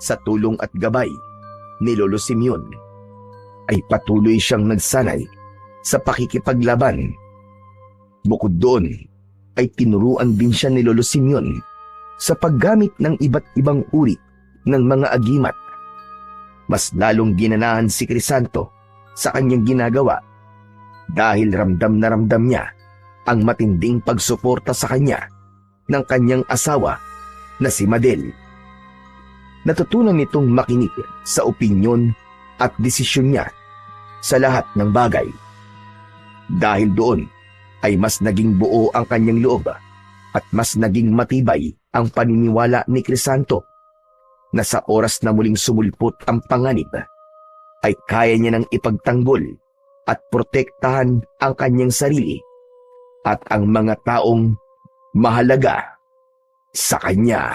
[SPEAKER 1] Sa tulong at gabay ni Lolo Simeon, ay patuloy siyang nagsanay sa pakikipaglaban. Bukod doon, ay tinuruan din siya ni Lolo Simeon sa paggamit ng iba't ibang uri ng mga agimat. Mas lalong ginanahan si Crisanto sa kanyang ginagawa dahil ramdam na ramdam niya ang matinding pagsuporta sa kanya ng kanyang asawa na si Madel. Natutunan nitong makinig sa opinyon at desisyon niya sa lahat ng bagay. Dahil doon ay mas naging buo ang kanyang loob at mas naging matibay ang paniniwala ni Crisanto na sa oras na muling sumulpot ang panganib ay kaya niya nang ipagtanggol at protektahan ang kanyang sarili at ang mga taong mahalaga sa kanya.